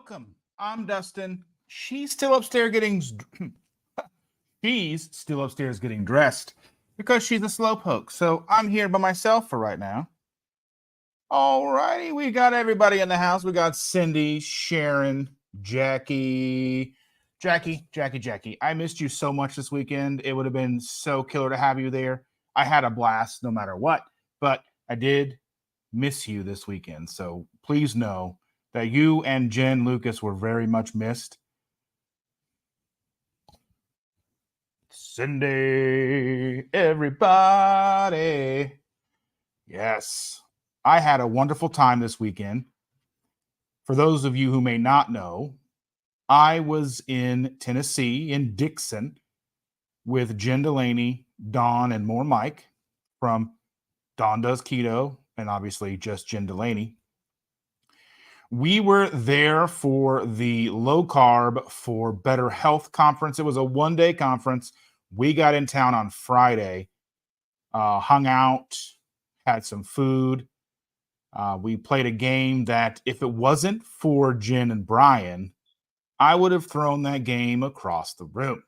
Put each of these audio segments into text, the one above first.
Welcome. I'm Dustin. She's still upstairs getting she's still upstairs getting dressed because she's a slowpoke. So I'm here by myself for right now. Alrighty, we got everybody in the house. We got Cindy, Sharon, Jackie. I missed you so much this weekend. It would have been so killer to have you there. I had a blast no matter what, but I did miss you this weekend. So please know that you and Jen Lucas were very much missed. Cindy, everybody. Yes, I had a wonderful time this weekend. For those of you who may not know, I was in Tennessee, in Dixon, with Jen Delaney, Dawn, and more Mike from Dawn Does Keto, and obviously just Jen Delaney. We were there for the Low Carb for Better Health conference. It was a one-day conference. We got in town on Friday, hung out, had some food. We played a game that if it wasn't for Jen and Brian, I would have thrown that game across the room.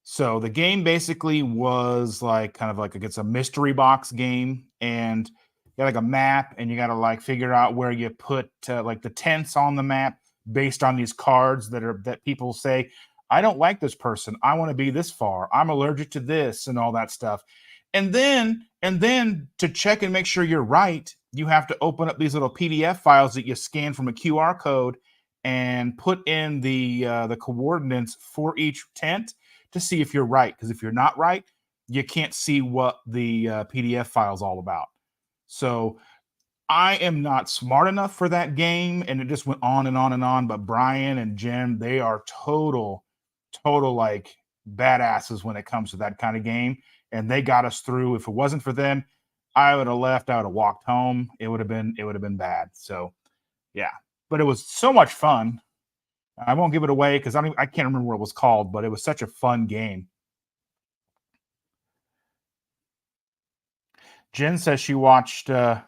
So the game basically was it's a mystery box game, and you got like a map, and you got to like figure out where you put like the tents on the map based on these cards that people say, I don't like this person, I want to be this far, I'm allergic to this, and all that stuff. And then to check and make sure you're right, you have to open up these little PDF files that you scan from a QR code and put in the coordinates for each tent to see if you're right. Because if you're not right, you can't see what the PDF file is all about. So I am not smart enough for that game, and it just went on and on and on. But Brian and Jen, they are total like badasses when it comes to that kind of game, and they got us through. If it wasn't for them, I would have left. I would have walked home. It would have been bad. So yeah, but it was so much fun. I won't give it away because I can't remember what it was called, but it was such a fun game. Jen says she watched our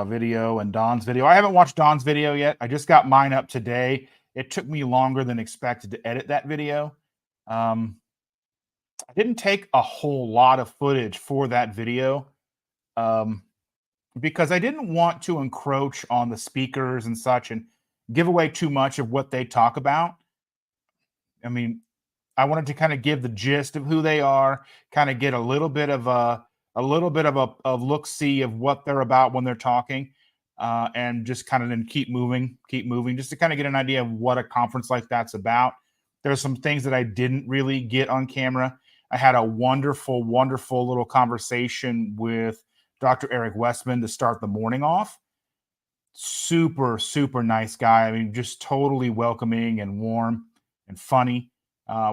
video and Dawn's video. I haven't watched Dawn's video yet. I just got mine up today. It took me longer than expected to edit that video. I didn't take a whole lot of footage for that video because I didn't want to encroach on the speakers and such and give away too much of what they talk about. I mean, I wanted to kind of give the gist of who they are, kind of get a little bit of a look-see of what they're about when they're talking, and just kind of then keep moving, just to kind of get an idea of what a conference like that's about. There's some things that I didn't really get on camera. I had a wonderful little conversation with Dr. Eric Westman to start the morning off. Super nice guy. I mean, just totally welcoming and warm and funny.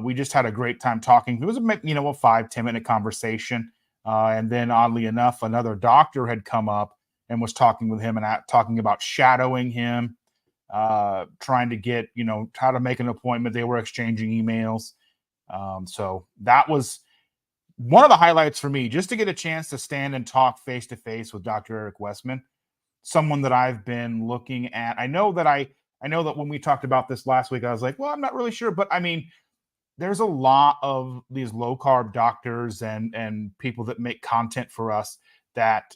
We just had a great time talking. It was a 5-10 minute conversation. And then oddly enough, another doctor had come up and was talking with him and talking about shadowing him, trying to get, how to make an appointment. They were exchanging emails. So that was one of the highlights for me, just to get a chance to stand and talk face to face with Dr. Eric Westman, someone that I've been looking at. I know that when we talked about this last week, I was like, well, I'm not really sure, but I mean, there's a lot of these low carb doctors and people that make content for us that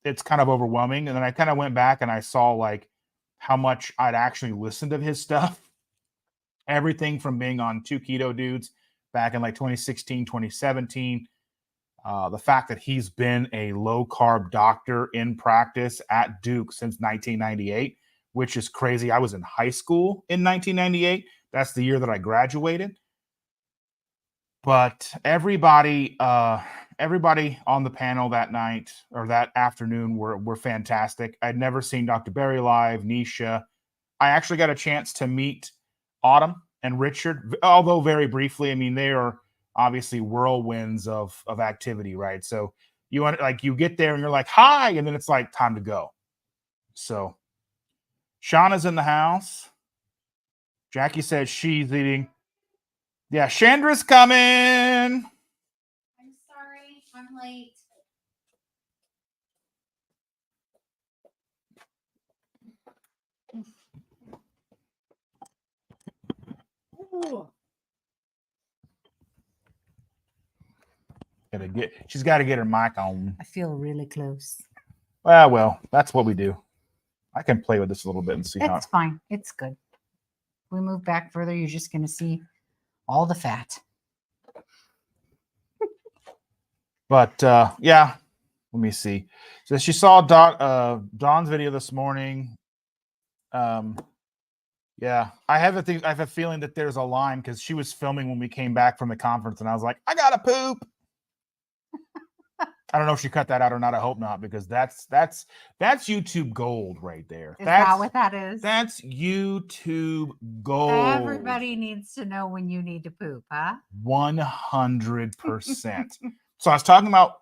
it's kind of overwhelming. And then I kind of went back and I saw like how much I'd actually listened to his stuff. Everything from being on Two Keto Dudes back in like 2016, 2017. The fact that he's been a low carb doctor in practice at Duke since 1998, which is crazy. I was in high school in 1998. That's the year that I graduated. But everybody on the panel that night or that afternoon were fantastic. I'd never seen Dr. Barry live, Nisha. I actually got a chance to meet Autumn and Richard, although very briefly. I mean, they are obviously whirlwinds of activity, right? So you get there and you're like, hi, and then it's like time to go. So Shauna's in the house. Jackie says she's eating. Yeah, Chandra's coming. I'm sorry, I'm late. Ooh. She's got to get her mic on. I feel really close. Well, that's what we do. I can play with this a little bit and see how. It's fine. It's good. We move back further. You're just going to see all the fat. But yeah, let me see. So she saw Dawn's video this morning. Yeah, I have a feeling that there's a line because she was filming when we came back from the conference, and I was like, I gotta poop. I don't know if she cut that out or not. I hope not, because that's YouTube gold right there. Is That's that what that is? That's YouTube gold. Everybody needs to know when you need to poop, huh? 100%. So I was talking about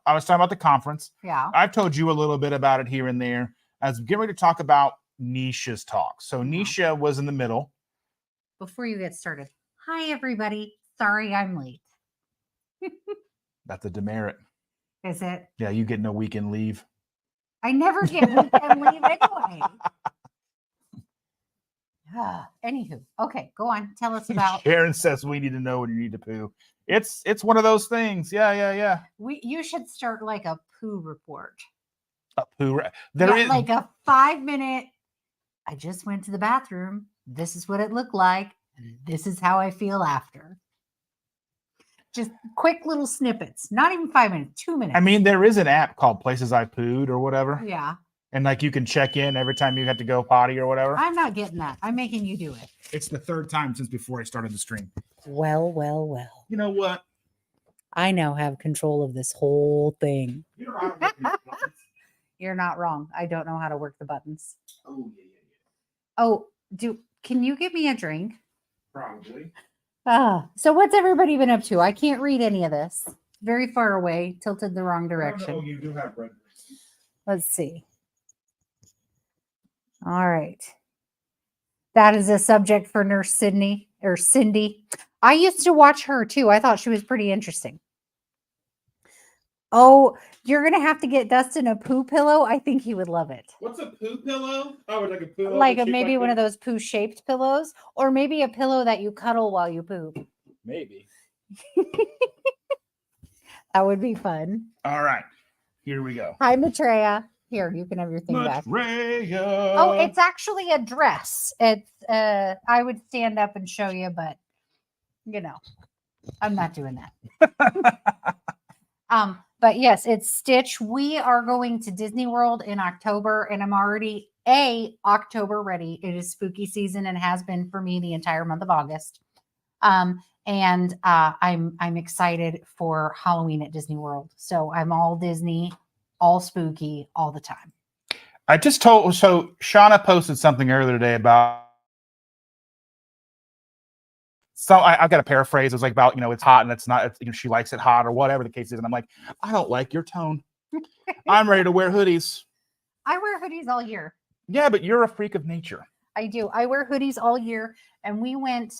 the conference. Yeah. I've told you a little bit about it here and there. I was getting ready to talk about Nisha's talk. So Nisha was in the middle. Before you get started, hi everybody. Sorry I'm late. That's a demerit. Is it? Yeah, you get no weekend leave. I never get weekend leave anyway. Anywho, okay, go on. Tell us about. Sharon says we need to know when you need to poo. It's one of those things. Yeah. You should start like a poo report. A poo. Like a 5-minute. I just went to the bathroom. This is what it looked like. This is how I feel after. Just quick little snippets. Not even 5 minutes. 2 minutes. I mean, there is an app called Places I Pooed or whatever. Yeah. And like you can check in every time you have to go potty or whatever. I'm not getting that. I'm making you do it. It's the third time since before I started the stream. Well. You know what? I now have control of this whole thing. You're not wrong. I don't know how to work the buttons. Oh, yeah. Oh, can you give me a drink? Probably. So what's everybody been up to? I can't read any of this. Very far away, tilted the wrong direction. Oh, you do have bread. Let's see. All right. That is a subject for Nurse Cindy. I used to watch her too. I thought she was pretty interesting. Oh, you're going to have to get Dustin a poo pillow. I think he would love it. What's a poo pillow? Oh, like a pillow. Like maybe one of those poo shaped pillows, or maybe a pillow that you cuddle while you poop. Maybe. That would be fun. All right. Here we go. Hi, Maitreya. Here, you can have your thing back. Maitreya. Oh, it's actually a dress. It's I would stand up and show you, but I'm not doing that. But yes, it's Stitch. We are going to Disney World in October, and I'm already October ready. It is spooky season and has been for me the entire month of August. And I'm excited for Halloween at Disney World. So I'm all Disney, all spooky, all the time. I just told, so Shauna posted something earlier today about, so I've got to paraphrase. It was like about, it's hot and it's not, she likes it hot or whatever the case is. And I'm like, I don't like your tone. I'm ready to wear hoodies. I wear hoodies all year. Yeah, but you're a freak of nature. I do. I wear hoodies all year. And we went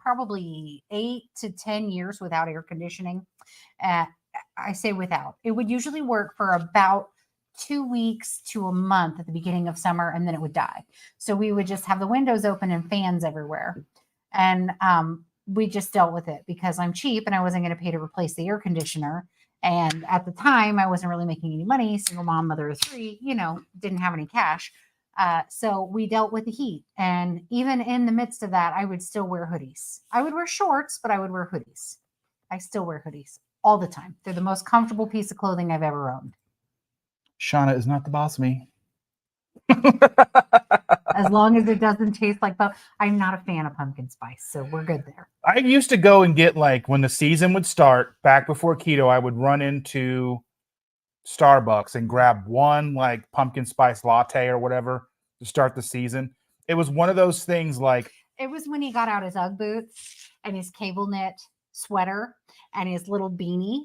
probably 8 to 10 years without air conditioning. I say without. It would usually work for about 2 weeks to a month at the beginning of summer, and then it would die. So we would just have the windows open and fans everywhere. And we just dealt with it because I'm cheap and I wasn't going to pay to replace the air conditioner. And at the time, I wasn't really making any money. Single mom, mother of 3, didn't have any cash. So we dealt with the heat. And even in the midst of that, I would still wear hoodies. I would wear shorts, but I would wear hoodies. I still wear hoodies all the time. They're the most comfortable piece of clothing I've ever owned. Shauna is not the boss of me. As long as it doesn't taste like I'm not a fan of pumpkin spice, so we're good there. I used to go and get, like, when the season would start, back before keto, I would run into Starbucks and grab one, like, pumpkin spice latte or whatever to start the season. It was one of those things, like... It was when he got out his Ugg boots and his cable knit sweater and his little beanie.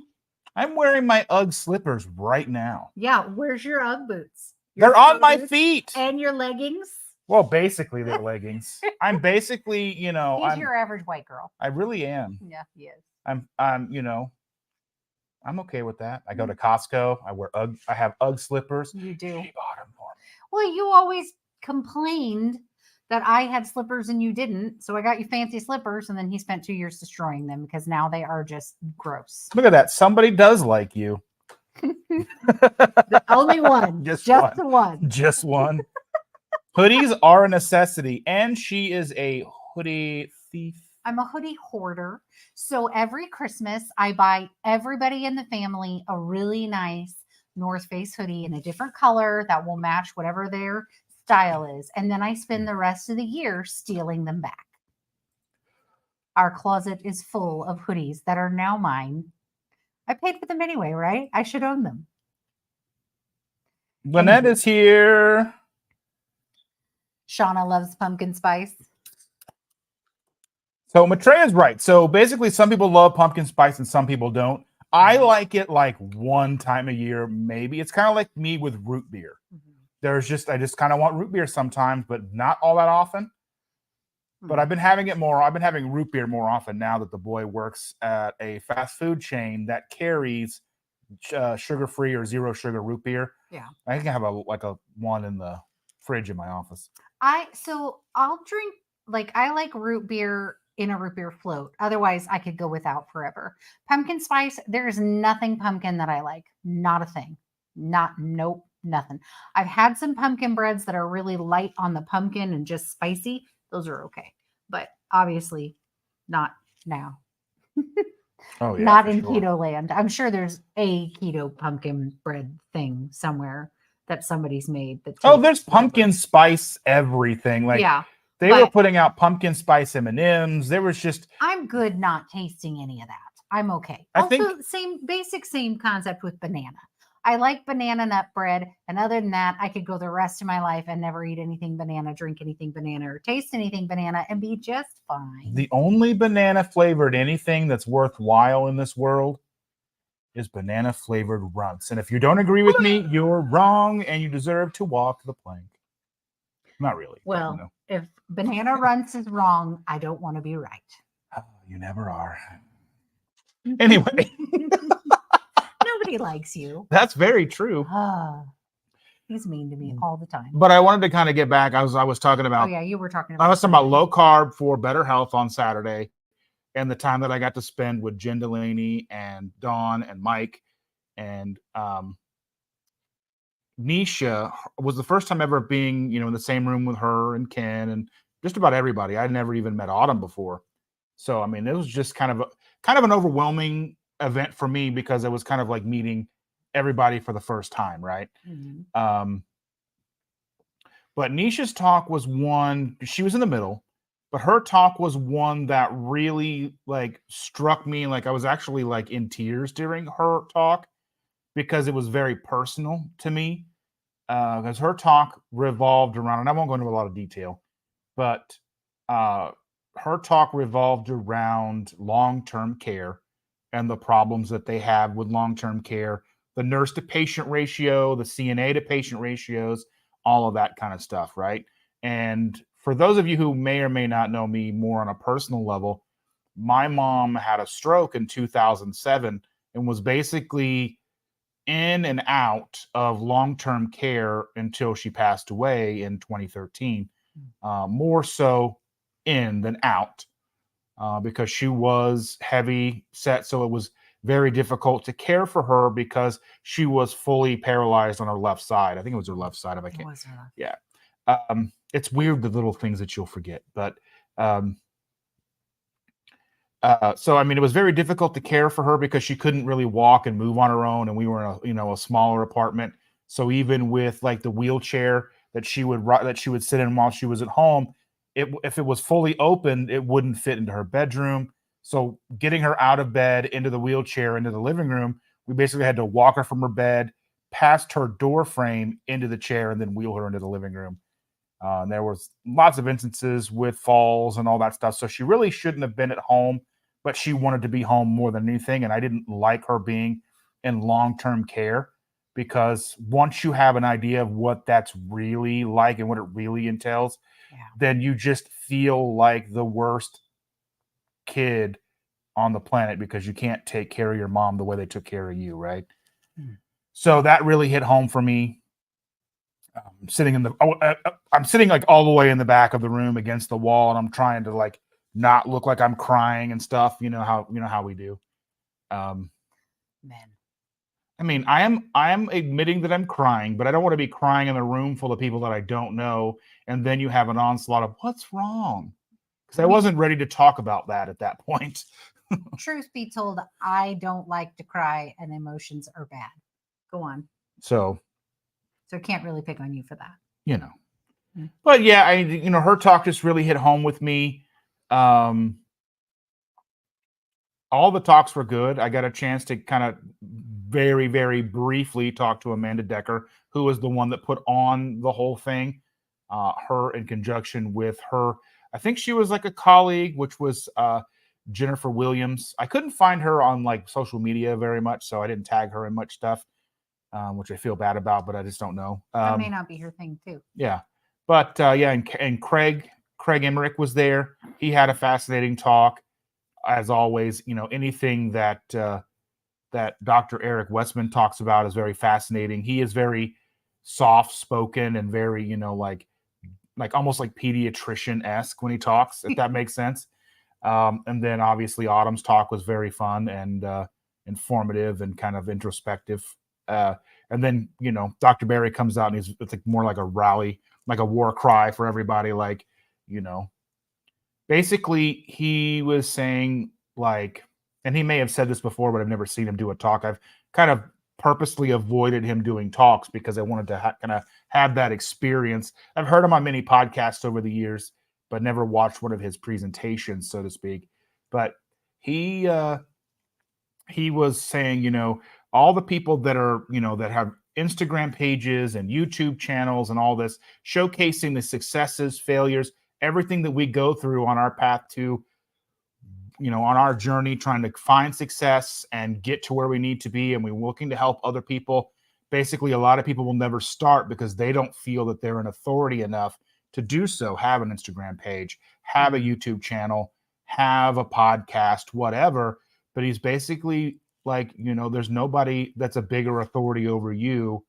I'm wearing my Ugg slippers right now. Yeah, where's your Ugg boots? They're on my feet. And your leggings? Well, basically they're leggings. I'm basically, He's your average white girl. I really am. Yeah, he is. I'm okay with that. I go to Costco. I have Ugg slippers. You do. She bought them for me. Well, you always complained that I had slippers and you didn't. So I got you fancy slippers, and then he spent 2 years destroying them because now they are just gross. Look at that. Somebody does like you. Only one. Just one. Just one. Hoodies are a necessity, and she is a hoodie thief. I'm a hoodie hoarder. So every Christmas, I buy everybody in the family a really nice North Face hoodie in a different color that will match whatever their style is. And then I spend the rest of the year stealing them back. Our closet is full of hoodies that are now mine. I paid for them anyway, right? I should own them. Lynette is here. Shauna loves pumpkin spice. So Maitreya is right. So basically, some people love pumpkin spice and some people don't. I like it like one time a year, maybe. It's kind of like me with root beer. I just kind of want root beer sometimes, but not all that often. But I've been having it more. I've been having root beer more often now that the boy works at a fast food chain that carries sugar-free or zero sugar root beer. Yeah, I can have a one in the fridge in my office. I'll drink, like, I like root beer in a root beer float. Otherwise, I could go without forever. Pumpkin spice, there is nothing pumpkin that I like. Not a thing. Nope, nothing. I've had some pumpkin breads that are really light on the pumpkin and just spicy. Those are okay. But obviously not now. Oh, yeah, not in sure. keto land. I'm sure there's a keto pumpkin bread thing somewhere that somebody's made. There's pumpkin spice everything. Like, yeah. They were putting out pumpkin spice M&Ms. There was just... I'm good not tasting any of that. I'm okay. Same concept with banana. I like banana nut bread. And other than that, I could go the rest of my life and never eat anything banana, drink anything banana, or taste anything banana and be just fine. The only banana flavored anything that's worthwhile in this world is banana flavored runts. And if you don't agree with me, you're wrong and you deserve to walk the plank. Not really. Well, but, if banana runts is wrong, I don't want to be right. Oh, you never are. Anyway. Nobody likes you. That's very true. He's mean to me all the time. But I wanted to kind of get back. I was talking about... Oh, yeah, you were talking about... I was talking about low carb for better health on Saturday and the time that I got to spend with Jen Delaney and Dawn and Mike and Nisha was the first time ever being, in the same room with her and Ken and just about everybody. I'd never even met Autumn before. So, I mean, it was just kind of an overwhelming event for me because it was kind of like meeting everybody for the first time. Right. Mm-hmm. But Nisha's talk was one, she was in the middle, but her talk was one that really like struck me. Like I was actually like in tears during her talk because it was very personal to me. Because her talk revolved around, and I won't go into a lot of detail, but her talk revolved around long-term care and the problems that they have with long-term care, the nurse to patient ratio, the CNA to patient ratios, all of that kind of stuff, right? And for those of you who may or may not know me more on a personal level, my mom had a stroke in 2007 and was basically in and out of long-term care until she passed away in 2013. More so in than out because she was heavy set. So it was very difficult to care for her because she was fully paralyzed on her left side. I think it was her left side. If I can't. Yeah. It's weird, the little things that you'll forget, but so, I mean, it was very difficult to care for her because she couldn't really walk and move on her own. And we were in a smaller apartment. So even with like the wheelchair that she would sit in while she was at home, if it was fully open, it wouldn't fit into her bedroom. So getting her out of bed into the wheelchair, into the living room, we basically had to walk her from her bed, past her door frame into the chair, and then wheel her into the living room. And there was lots of instances with falls and all that stuff. So she really shouldn't have been at home, but she wanted to be home more than anything. And I didn't like her being in long-term care because once you have an idea of what that's really like and what it really entails, then you just feel like the worst kid on the planet because you can't take care of your mom the way they took care of you, right? So that really hit home for me. I'm sitting like all the way in the back of the room against the wall, and I'm trying to like not look like I'm crying and stuff. You know how we do. Men. I mean, I am admitting that I'm crying, but I don't want to be crying in a room full of people that I don't know, and then you have an onslaught of what's wrong, because I wasn't ready to talk about that at that point. Truth be told, I don't like to cry, and emotions are bad. Go on. So I can't really pick on you for that. you know, but yeah, her talk just really hit home with me. All the talks were good. I got a chance to kind of very, very briefly talk to Amanda Decker, who was the one that put on the whole thing. Her in conjunction with her, I think she was like a colleague, which was Jennifer Williams. I couldn't find her on like social media very much, so I didn't tag her in much stuff, which I feel bad about, but I just don't know. That may not be her thing too. Yeah, but yeah, and Craig Emmerich was there. He had a fascinating talk, as always. Anything that that Dr. Eric Westman talks about is very fascinating. He is very soft spoken and very, like almost like pediatrician-esque when he talks, if that makes sense. And then obviously Autumn's talk was very fun and informative and kind of introspective. And then, Dr. Barry comes out and it's like more like a rally, like a war cry for everybody. Like, basically he was saying like, and he may have said this before, but I've never seen him do a talk. I've kind of purposely avoided him doing talks because I wanted to kind of have that experience. I've heard him on many podcasts over the years, but never watched one of his presentations, so to speak. But he was saying, all the people that are, that have Instagram pages and YouTube channels and all this, showcasing the successes, failures, everything that we go through on our path to, on our journey, trying to find success and get to where we need to be. And we're looking to help other people. Basically, a lot of people will never start because they don't feel that they're an authority enough to do so. Have an Instagram page, have a YouTube channel, have a podcast, whatever. But he's basically like, there's nobody that's a bigger authority over you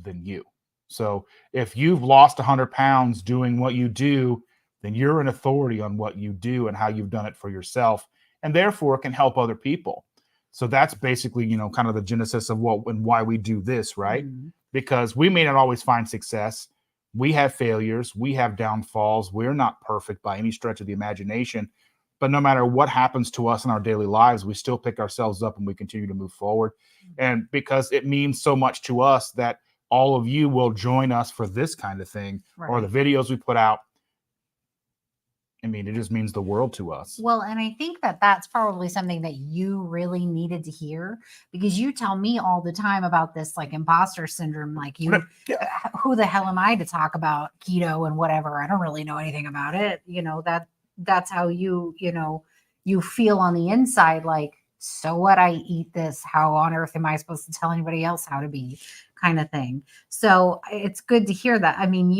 than you. So if you've lost 100 pounds doing what you do, then you're an authority on what you do and how you've done it for yourself, and therefore can help other people. So that's basically, kind of the genesis of what and why we do this, right? Mm-hmm. Because we may not always find success. We have failures. We have downfalls. We're not perfect by any stretch of the imagination. But no matter what happens to us in our daily lives, we still pick ourselves up and we continue to move forward. Mm-hmm. And because it means so much to us that all of you will join us for this kind of thing, right, or the videos we put out. I mean, it just means the world to us. Well, and I think that that's probably something that you really needed to hear, because you tell me all the time about this, like imposter syndrome, like who the hell am I to talk about keto and whatever? I don't really know anything about it. That's how you feel on the inside. Like, so what? I eat this. How on earth am I supposed to tell anybody else how to be, kind of thing? So it's good to hear that. I mean,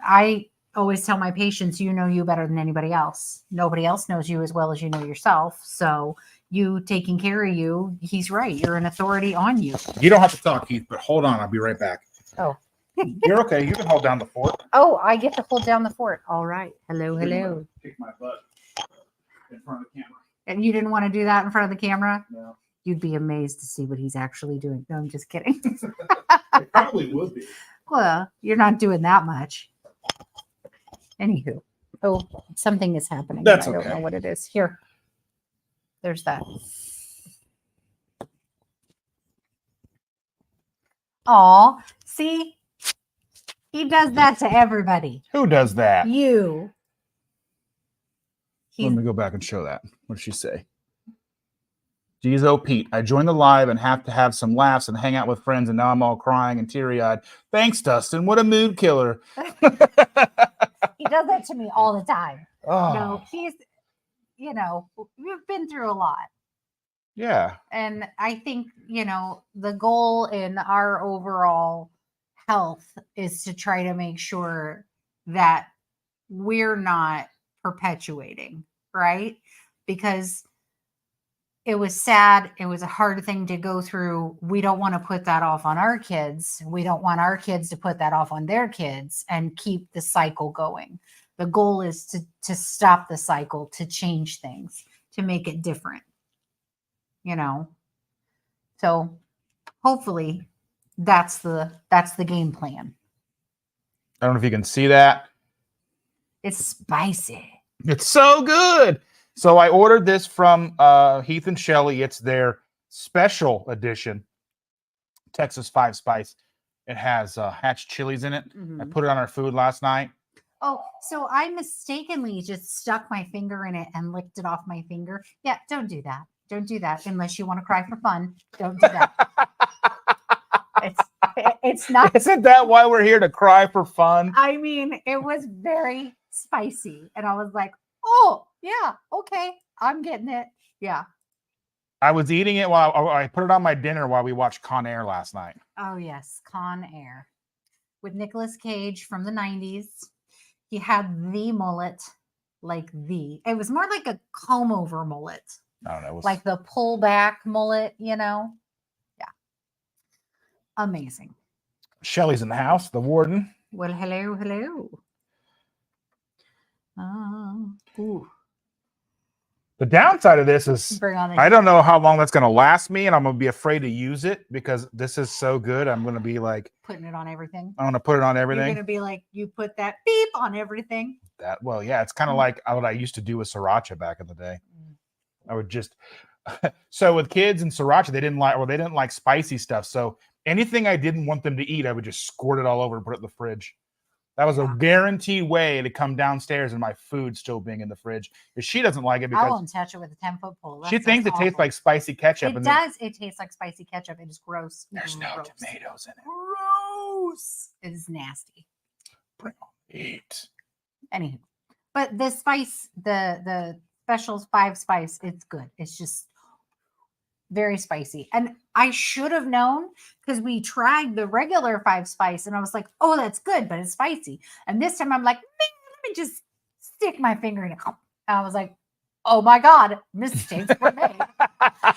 I always tell my patients, you know you better than anybody else. Nobody else knows you as well as you know yourself. So you taking care of you, he's right. You're an authority on you. You don't have to talk, Keith, but hold on. I'll be right back. Oh. You're okay. You can hold down the fort. Oh, I get to hold down the fort. All right. Hello. Kick my butt in front of the camera. And you didn't want to do that in front of the camera? No. You'd be amazed to see what he's actually doing. No, I'm just kidding. It probably would be. Well, you're not doing that much. Anywho, something is happening. That's I okay. don't know what it is. Here, there's that. Aw, see, he does that to everybody. Who does that? You. Let me go back and show that. What did she say? Geez, oh, Pete, I joined the live and have to have some laughs and hang out with friends, and now I'm all crying and teary-eyed. Thanks, Dustin. What a mood killer. He does that to me all the time. Oh. No, he's, we've been through a lot. Yeah. And I think, the goal in our overall health is to try to make sure that we're not perpetuating, right? Because it was sad. It was a hard thing to go through. We don't want to put that off on our kids. We don't want our kids to put that off on their kids and keep the cycle going. The goal is to stop the cycle, to change things, to make it different, you know? So hopefully that's the game plan. I don't know if you can see that. It's spicy. It's so good. So I ordered this from Heath and Shelley. It's their special edition, Texas 5 Spice. It has hatch chilies in it. I put it on our food last night. Oh, so I mistakenly just stuck my finger in it and licked it off my finger. Yeah, don't do that. Don't do that unless you want to cry for fun. Don't do that. It's not. Isn't that why we're here, to cry for fun? I mean, it was very spicy, and I was like, "Oh, yeah, okay, I'm getting it." Yeah. I was eating it while I put it on my dinner while we watched Con Air last night. Oh yes, Con Air with Nicolas Cage from the 90s. He had the mullet, it was more like a comb over mullet. I don't know. It was Like the pull back mullet, you know? Yeah. Amazing. Shelley's in the house, the warden. Well, hello. Ooh. The downside of this is Bring on the I don't know how long that's going to last me, and I'm going to be afraid to use it because this is so good. I'm going to be like putting it on everything. I'm going to put it on You're everything. going to be like, you put that beep on everything. Well, yeah, it's kind of like what I used to do with sriracha back in the day. I would just so with kids and sriracha, they didn't like spicy stuff. So anything I didn't want them to eat, I would just squirt it all over and put it in the fridge. That was a guaranteed way to come downstairs and my food still being in the fridge. If she doesn't like it, I because won't touch it with a 10-foot pole. she thinks it tastes like spicy ketchup. It does. It tastes like spicy ketchup. It is gross. There's no tomatoes in it. Gross. It is nasty. Bring on meat. Anywho, but the spice, the specials 5 Spice, it's good. It's just very spicy. And I should have known because we tried the regular 5 Spice and I was like, oh, that's good, but it's spicy. And this time I'm like, let me just stick my finger in it. And I was like, oh my God, mistakes were made.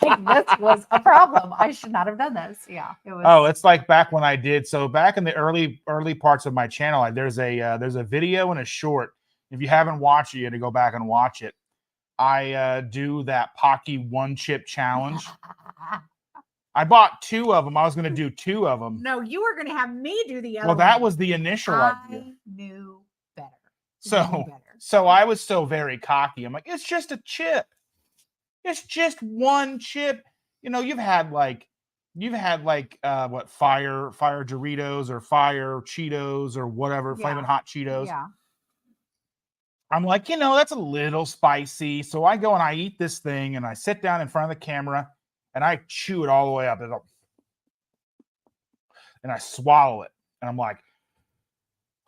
This was a problem. I should not have done this. Yeah. It was. Oh, it's like back when I did. So back in the early parts of my channel, there's a video and a short. If you haven't watched it, you got to go back and watch it. I do that Pocky 1 chip challenge. I bought 2 of them. I was going to do 2 of them. No, you were going to have me do the other Well, that one. was the initial idea. I knew better. So I was so very cocky. I'm like, it's just a chip. It's just 1 chip. You know, you've had like what fire Doritos or fire Cheetos or whatever, flaming hot Cheetos. Yeah. I'm like, that's a little spicy. So I go and I eat this thing and I sit down in front of the camera and I chew it all the way up and I swallow it. And I'm like,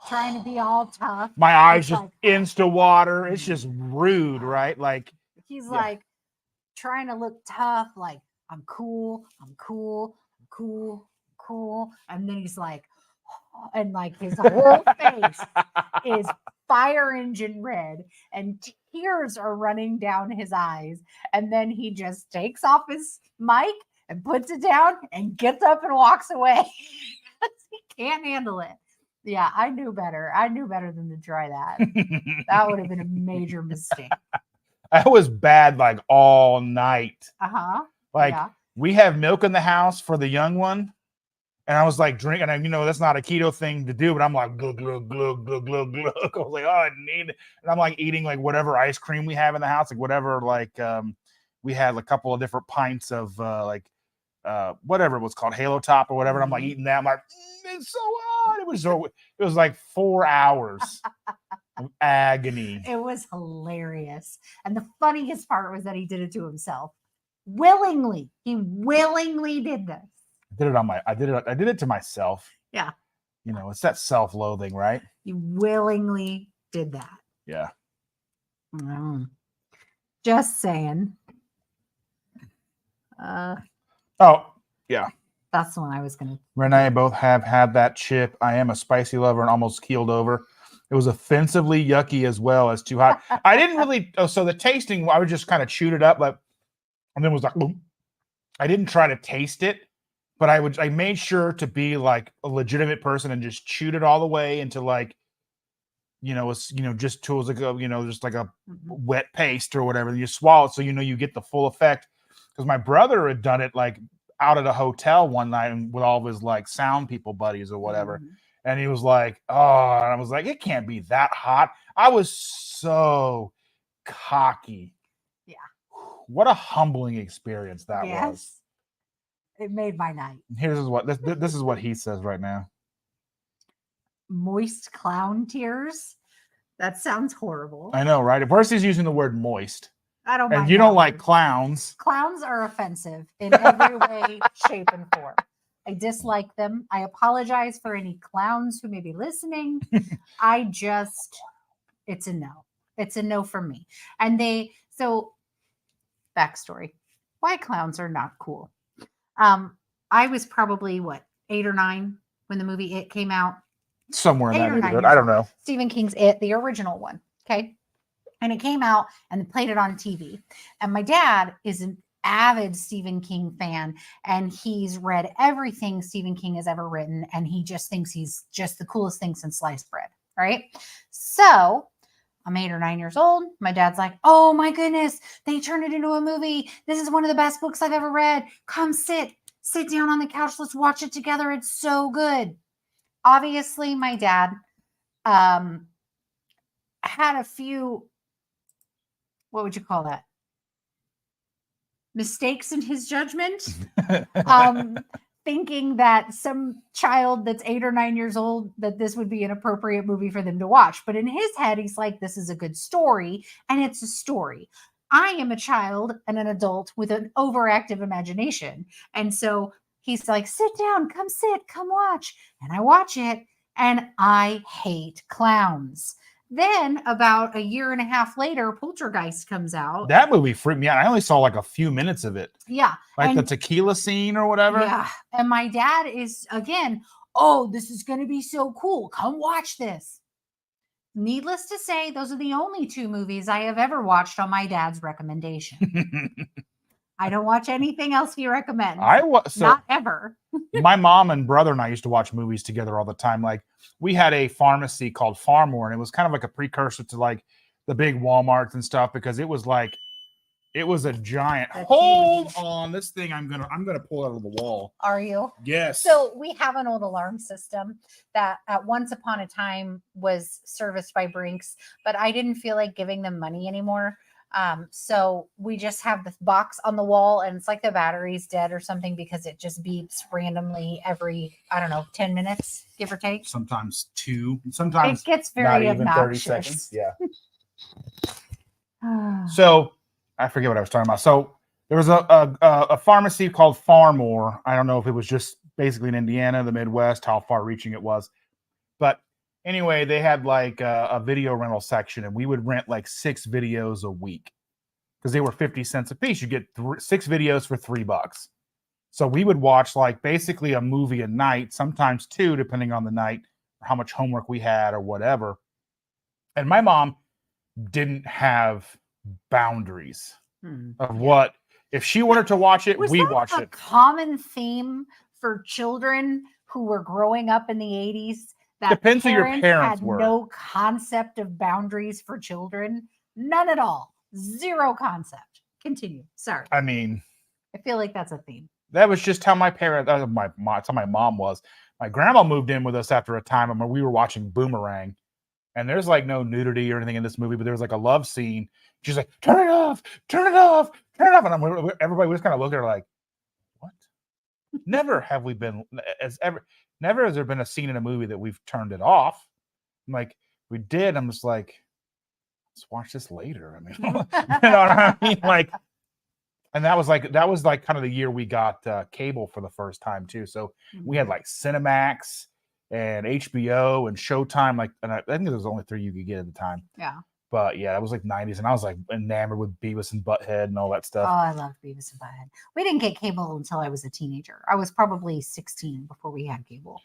trying to be all tough. My eyes just insta water. It's just rude, right? Like he's like trying to look tough, like I'm cool. And then he's like, and like his whole face is fire engine red and tears are running down his eyes. And then he just takes off his mic and puts it down and gets up and walks away. He can't handle it. Yeah, I knew better. I knew better than to try that. That would have been a major mistake. I was bad like all night. Like we have milk in the house for the young one. And I was like drinking, and that's not a keto thing to do, but I'm like, glug, glug, glug, glug, glug, glug. I was like, oh, I need it. And I'm like eating like whatever ice cream we have in the house, like whatever, we had a couple of different pints of whatever it was called, Halo Top or whatever. And I'm like eating that. I'm like, it's so hot. It was like 4 hours of agony. It was hilarious. And the funniest part was that he did it to himself. Willingly. He willingly did this. I did it to myself. Yeah. It's that self-loathing, right? You willingly did that. Yeah. Just saying. Oh, yeah. That's the one I was going to. Renee both have had that chip. I am a spicy lover and almost keeled over. It was offensively yucky as well as too hot. I didn't really. So the tasting, I would just kind of chewed it up, but and then was like, "Boom." I didn't try to taste it, but I made sure to be like a legitimate person and just chewed it all the way into like, just tools like just like a wet paste or whatever. You swallow it so you get the full effect. Because my brother had done it like out at a hotel one night with all of his like sound people buddies or whatever. Mhm. And he was like, "Oh," and I was like, "It can't be that hot." I was so cocky. Yeah. What a humbling experience that was. Yes. It made my night. Here's what this is what he says right now. Moist clown tears. That sounds horrible. I know, right? At first he's using the word moist. I don't And mind you that don't like word. clowns. Clowns are offensive in every way, shape, and form. I dislike them. I apologize for any clowns who may be listening. It's a no. It's a no for me. And backstory, why clowns are not cool. I was probably 8 or 9 when the movie It came out. Somewhere in 8 that or 9 neighborhood. years I don't old. know. Stephen King's It, the original one. Okay. And it came out and they played it on TV. And my dad is an avid Stephen King fan, and he's read everything Stephen King has ever written. And he just thinks he's just the coolest thing since sliced bread. Right. So I'm 8 or 9 years old. My dad's like, "Oh my goodness, they turned it into a movie. This is one of the best books I've ever read. Come sit down on the couch. Let's watch it together. It's so good." Obviously, my dad had a few, what would you call that? Mistakes in his judgment. Thinking that some child that's 8 or 9 years old, that this would be an appropriate movie for them to watch. But in his head, he's like, this is a good story, and it's a story. I am a child and an adult with an overactive imagination. And so he's like, "Sit down, come sit, come watch." And I watch it, and I hate clowns. Then about a year and a half later, Poltergeist comes out. That movie freaked me out. I only saw like a few minutes of it. Yeah. Like the tequila scene or whatever. Yeah. And my dad is, again, "Oh, this is going to be so cool. Come watch this." Needless to say, those are the only 2 movies I have ever watched on my dad's recommendation. I don't watch anything else he recommends. Not ever. My mom and brother and I used to watch movies together all the time. Like we had a pharmacy called Farmore, and it was kind of like a precursor to like the big Walmarts and stuff, because it was a giant. Hold on, this thing I'm gonna pull out of the wall. Are you? Yes. So we have an old alarm system that at once upon a time was serviced by Brinks, but I didn't feel like giving them money anymore. So we just have the box on the wall, and it's like the battery's dead or something, because it just beeps randomly every, 10 minutes, give or take. Sometimes 2. Sometimes it gets very not even obnoxious. 30 seconds. Yeah. So I forget what I was talking about. So there was a pharmacy called Farmore. I don't know if it was just basically in Indiana, the Midwest, how far reaching it was. But anyway, they had like a video rental section, and we would rent like 6 videos a week because they were 50 cents a piece. You get 6 videos for $3. So we would watch like basically a movie a night, sometimes 2, depending on the night or how much homework we had or whatever. And my mom didn't have boundaries of what, if she wanted to watch it, we watched it. Common theme for children who were growing up in the 80s. That depends who your parents had were. No concept of boundaries for children. None at all. Zero concept. Continue. Sorry. I mean, I feel like that's a theme. That was just how my parents, that's how my mom was. My grandma moved in with us after a time when we were watching Boomerang, and there's like no nudity or anything in this movie, but there was like a love scene. She's like, "Turn it off, turn it off, turn it off." And everybody was kind of looking at her like, "What?" Never has there been a scene in a movie that we've turned it off. I'm like, we did. I'm just like, let's watch this later. I mean, you know what I mean? Like, and that was like kind of the year we got cable for the first time too. So we had like Cinemax and HBO and Showtime. Like, and I think there was only 3 you could get at the time. Yeah. But yeah, it was like 90s, and I was like enamored with Beavis and Butthead and all that stuff. Oh, I loved Beavis and Butthead. We didn't get cable until I was a teenager. I was probably 16 before we had cable.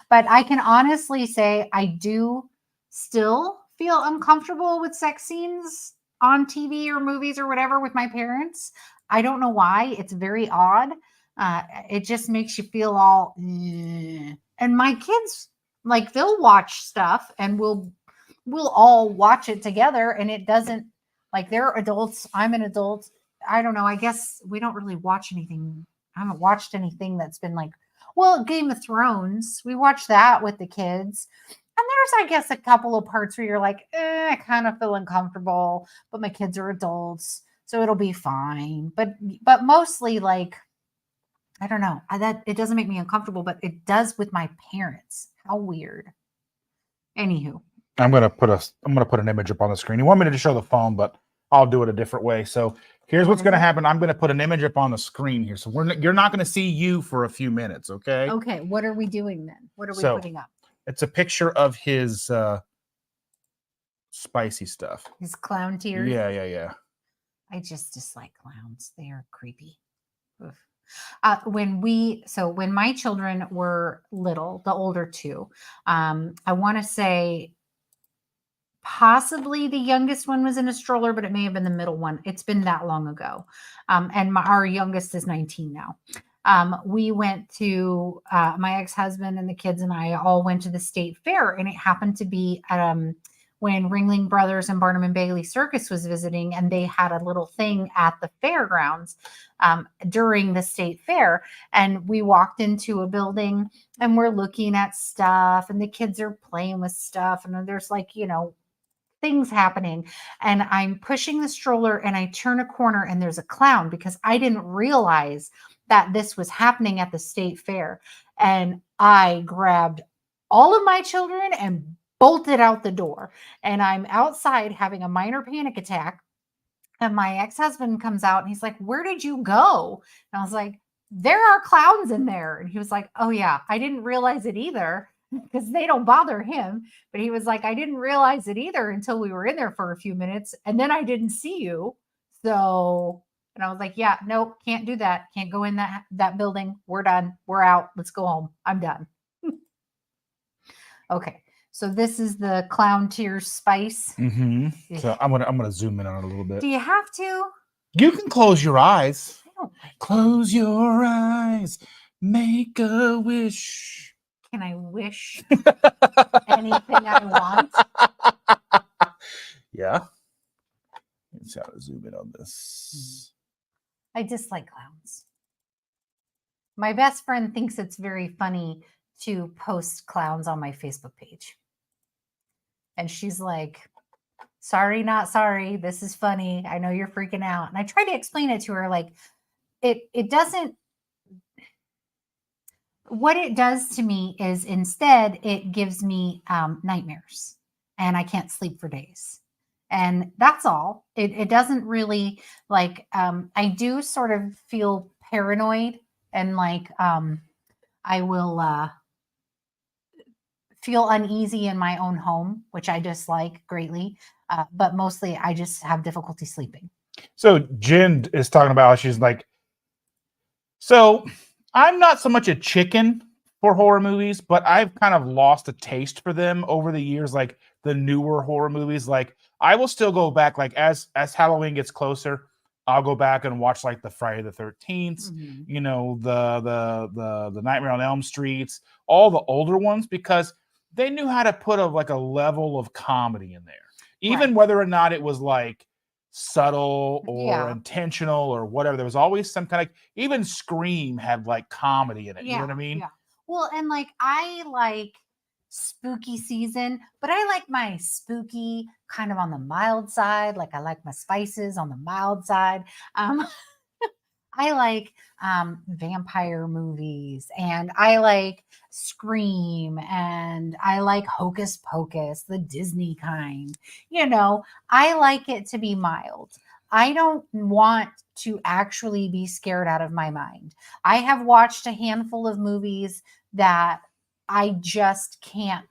But I can honestly say I do still feel uncomfortable with sex scenes on TV or movies or whatever with my parents. I don't know why. It's very odd. It just makes you feel all, "Ugh." And my kids, like, they'll watch stuff and we'll all watch it together, and it doesn't, like, they're adults, I'm an adult. I don't know. I guess we don't really watch anything. I haven't watched anything that's been like, well, Game of Thrones. We watched that with the kids. And there's, I guess, a couple of parts where you're like, I kind of feel uncomfortable, but my kids are adults, so it'll be fine. But mostly, like, I don't know. That it doesn't make me uncomfortable, but it does with my parents. How weird. Anywho. I'm gonna put an image up on the screen. You want me to show the phone, but I'll do it a different way. So here's what's gonna happen. I'm gonna put an image up on the screen here. So you're not gonna see you for a few minutes, okay? Okay. What are we doing then? What are we putting up? It's a picture of his spicy stuff. His clown tears. Yeah. I just dislike clowns. They are creepy. Oof. When my children were little, the older two, I want to say possibly the youngest one was in a stroller, but it may have been the middle one. It's been that long ago. And our youngest is 19 now. We went to my ex-husband and the kids and I all went to the state fair, and it happened to be when Ringling Brothers and Barnum and Bailey Circus was visiting, and they had a little thing at the fairgrounds during the state fair. And we walked into a building and we're looking at stuff, and the kids are playing with stuff, and there's, like, things happening. And I'm pushing the stroller and I turn a corner and there's a clown, because I didn't realize that this was happening at the state fair. And I grabbed all of my children and bolted out the door. And I'm outside having a minor panic attack. And my ex-husband comes out and he's like, "Where did you go?" And I was like, "There are clowns in there." And he was like, "Oh yeah, I didn't realize it either," because they don't bother him. But he was like, "I didn't realize it either until we were in there for a few minutes. And then I didn't see you. So," and I was like, "Yeah, nope, can't do that. Can't go in that building. We're done. We're out. Let's go home. I'm done." Okay. So this is the clown tears spice. Mm-hmm. So I'm gonna zoom in on it a little bit. Do you have to? You can close your eyes. I don't like Close your eyes. Make a wish. Can I wish anything I want? Yeah. Let's see how to zoom in on this. I dislike clowns. My best friend thinks it's very funny to post clowns on my Facebook page. And she's like, "Sorry, not sorry. This is funny. I know you're freaking out." And I try to explain it to her, like, it doesn't, what it does to me is instead it gives me nightmares and I can't sleep for days. And that's all. It doesn't really, like, I do sort of feel paranoid, and like I will feel uneasy in my own home, which I dislike greatly. But mostly I just have difficulty sleeping. So Jen is talking about, she's like, so I'm not so much a chicken for horror movies, but I've kind of lost a taste for them over the years. Like the newer horror movies, like I will still go back, like as Halloween gets closer, I'll go back and watch like the Friday the 13th, the Nightmare on Elm Streets, all the older ones, because they knew how to put a level of comedy in there, even whether or not it was like subtle or intentional or whatever. There was always some kind of, even Scream had like comedy in it. You know what I mean? Yeah. Well, and like I like spooky season, but I like my spooky kind of on the mild side. Like I like my spices on the mild side. I like vampire movies, and I like Scream, and I like Hocus Pocus, the Disney kind. I like it to be mild. I don't want to actually be scared out of my mind. I have watched a handful of movies that I just can't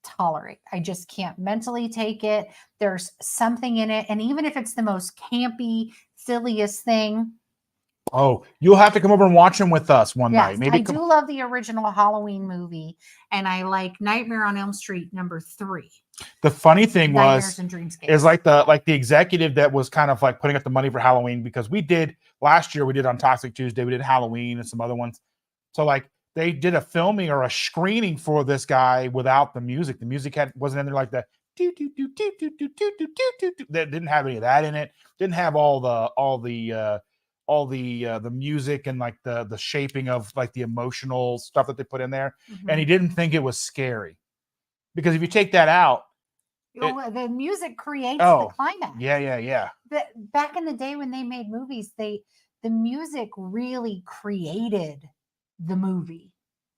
tolerate. I just can't mentally take it. There's something in it. And even if it's the most campy, silliest thing. Oh, you'll have to come over and watch them with us one night. Maybe I do love the original Halloween movie, and I like Nightmare on Elm Street #3. The funny thing Nightmares was, and Dreamscapes. is like the executive that was kind of like putting up the money for Halloween, because we did last year, we did on Toxic Tuesday, we did Halloween and some other ones. So like they did a filming or a screening for this guy without the music. The music wasn't in there like the do do do do do do do do do do. That didn't have any of that in it. Didn't have all the music and like the shaping of like the emotional stuff that they put in there. And he didn't think it was scary, because if you take that out, the music creates the climax. Yeah. Back in the day when they made movies, the music really created the movie.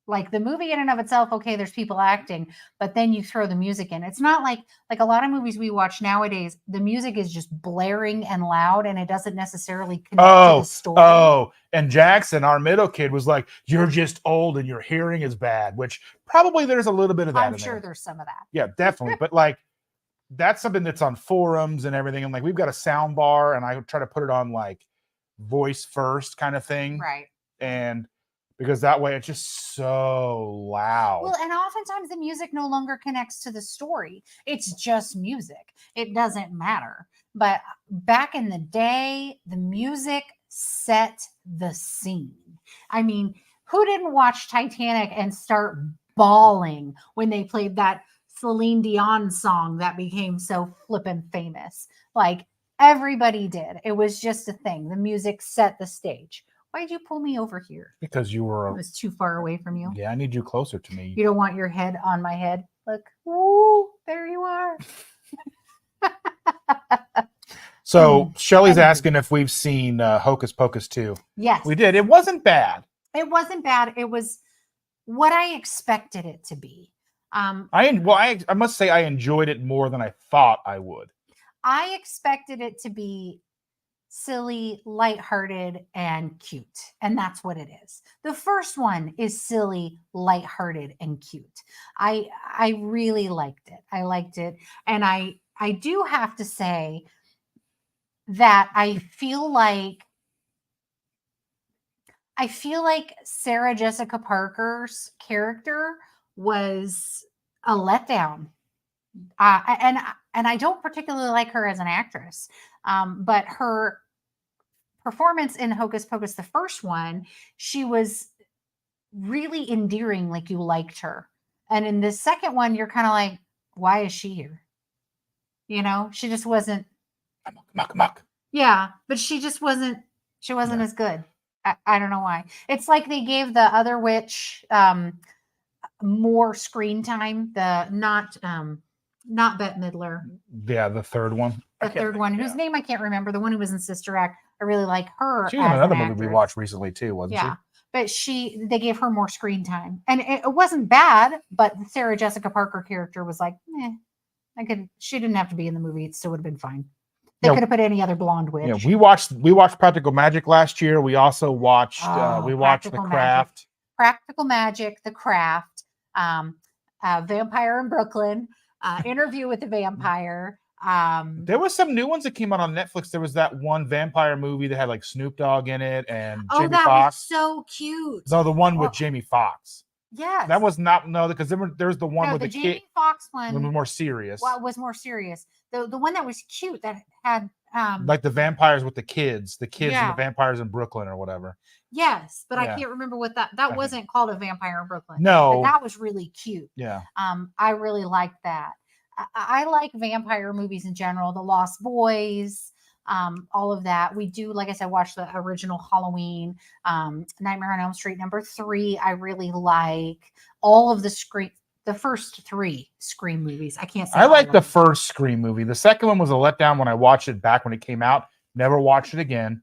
Like the movie in and of itself, okay, there's people acting, but then you throw the music in. It's not like a lot of movies we watch nowadays, the music is just blaring and loud and it doesn't necessarily connect to the story. Oh, and Jackson, our middle kid, was like, "You're just old and your hearing is bad," which probably there's a little bit of that. I'm sure there's some of that. Yeah, definitely. But like, that's something that's on forums and everything. And like, we've got a sound bar and I try to put it on like voice first kind of thing. Right. And because that way it's just so loud. Well, and oftentimes the music no longer connects to the story. It's just music. It doesn't matter. But back in the day, the music set the scene. I mean, who didn't watch Titanic and start bawling when they played that Celine Dion song that became so flippin' famous? Like, everybody did. It was just a thing. The music set the stage. Why'd you pull me over here? Because you were... I was too far away from you. Yeah, I need you closer to me. You don't want your head on my head? Look. Ooh, there you are. So Shelly's asking if we've seen Hocus Pocus 2. Yes. We did. It wasn't bad. It wasn't bad. It was what I expected it to be. I must say I enjoyed it more than I thought I would. I expected it to be silly, lighthearted, and cute. And that's what it is. The first one is silly, lighthearted, and cute. I really liked it. I liked it. And I do have to say that I feel like Sarah Jessica Parker's character was a letdown. And I don't particularly like her as an actress. But her performance in Hocus Pocus, the first one, she was really endearing, like you liked her. And in the second one, you're kind of like, why is she here? You know, she just wasn't. Muck. Yeah, but she just wasn't. She wasn't as good. I don't know why. It's like they gave the other witch more screen time. The not Bette Midler. Yeah, the third one. The third one, whose name I can't remember, the one who was in Sister Act. I really like her. She was in another movie we watched recently too, wasn't she? Yeah, but they gave her more screen time, and it wasn't bad. But the Sarah Jessica Parker character was like, she didn't have to be in the movie; it still would have been fine. They could have put any other blonde witch. Yeah, we watched Practical Magic last year. We also watched The Craft. Practical Magic, The Craft, Vampire in Brooklyn, Interview with the Vampire. There was some new ones that came out on Netflix. There was that one vampire movie that had like Snoop Dogg in it and Jamie Foxx. Was so cute. So the one with Jamie Foxx. Yes. That was not because there's the one with the Jamie Foxx one was more serious. Well, it was more serious. The one that was cute that had like the vampires with the kids and the vampires in Brooklyn or whatever. Yes, but I can't remember what that wasn't called a vampire in Brooklyn. No. But that was really cute. Yeah. I really liked that. I like vampire movies in general, The Lost Boys, all of that. We do, like I said, watch the original Halloween, Nightmare on Elm Street #3. I really like all of the first 3 Scream movies. I can't say I like the first Scream movie. The second one was a letdown when I watched it back when it came out. Never watched it again.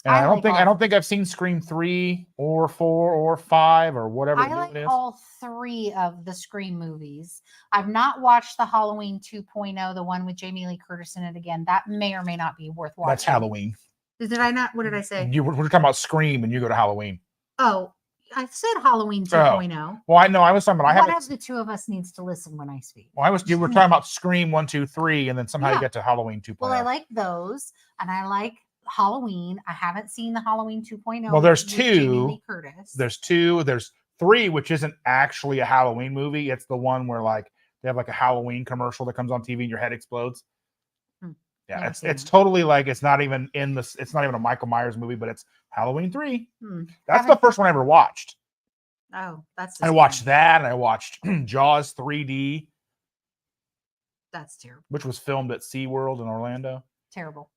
And I don't think I've seen Scream 3 or 4 or 5 or whatever I like all 3 of the Scream movies. I've not watched the Halloween 2.0, the one with Jamie Lee Curtis in it again. That may or may not be worth watching. That's Halloween. Did I not? What did I say? We're talking about Scream and you go to Halloween. Oh, I said Halloween 2.0. Well, I know. I was talking about. One of the two of us needs to listen when I speak. Well, you were talking about Scream 1, 2, 3, and then somehow you get to Halloween 2.0. Well, I like those, and I like Halloween. I haven't seen the Halloween 2.0. Well, there's 2. Jamie Lee Curtis. There's 2. There's 3, which isn't actually a Halloween movie. It's the one where like They have like a Halloween commercial that comes on TV and your head explodes. Yeah, Never seen it's that. totally like it's not even a Michael Myers movie, but it's Halloween 3. That's the Haven't- first one I ever watched. Oh, that's I watched disappointing. that, and I watched Jaws 3D, That's terrible. which was filmed at SeaWorld in Orlando. Terrible.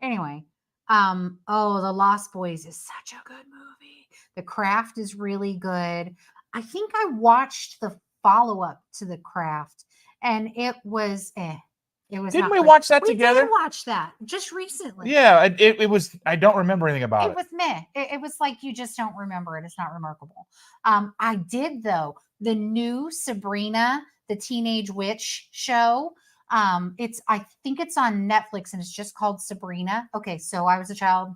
Anyway, oh, The Lost Boys is such a good movie. The Craft is really good. I think I watched the follow-up to The Craft, and it was It was Didn't not we great. watch that We together? did watch that just recently. Yeah, it was. I don't remember anything about It it. was meh. It was like you just don't remember it. It's not remarkable. I did though. The new Sabrina, the Teenage Witch show. I think it's on Netflix and it's just called Sabrina. Okay, so I was a child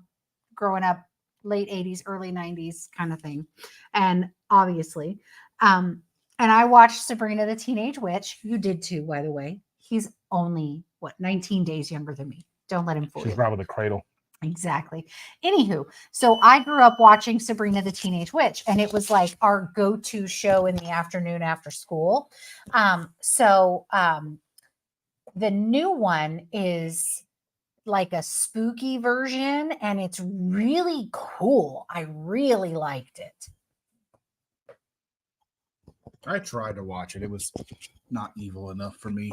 growing up, late 80s, early 90s kind of thing. And obviously, and I watched Sabrina the Teenage Witch. You did too, by the way. He's only 19 days younger than me. Don't let him fool you. She's right with a cradle. Exactly. Anywho, so I grew up watching Sabrina the Teenage Witch, and it was like our go-to show in the afternoon after school. The new one is like a spooky version, and it's really cool. I really liked it. I tried to watch it. It was not evil enough for me.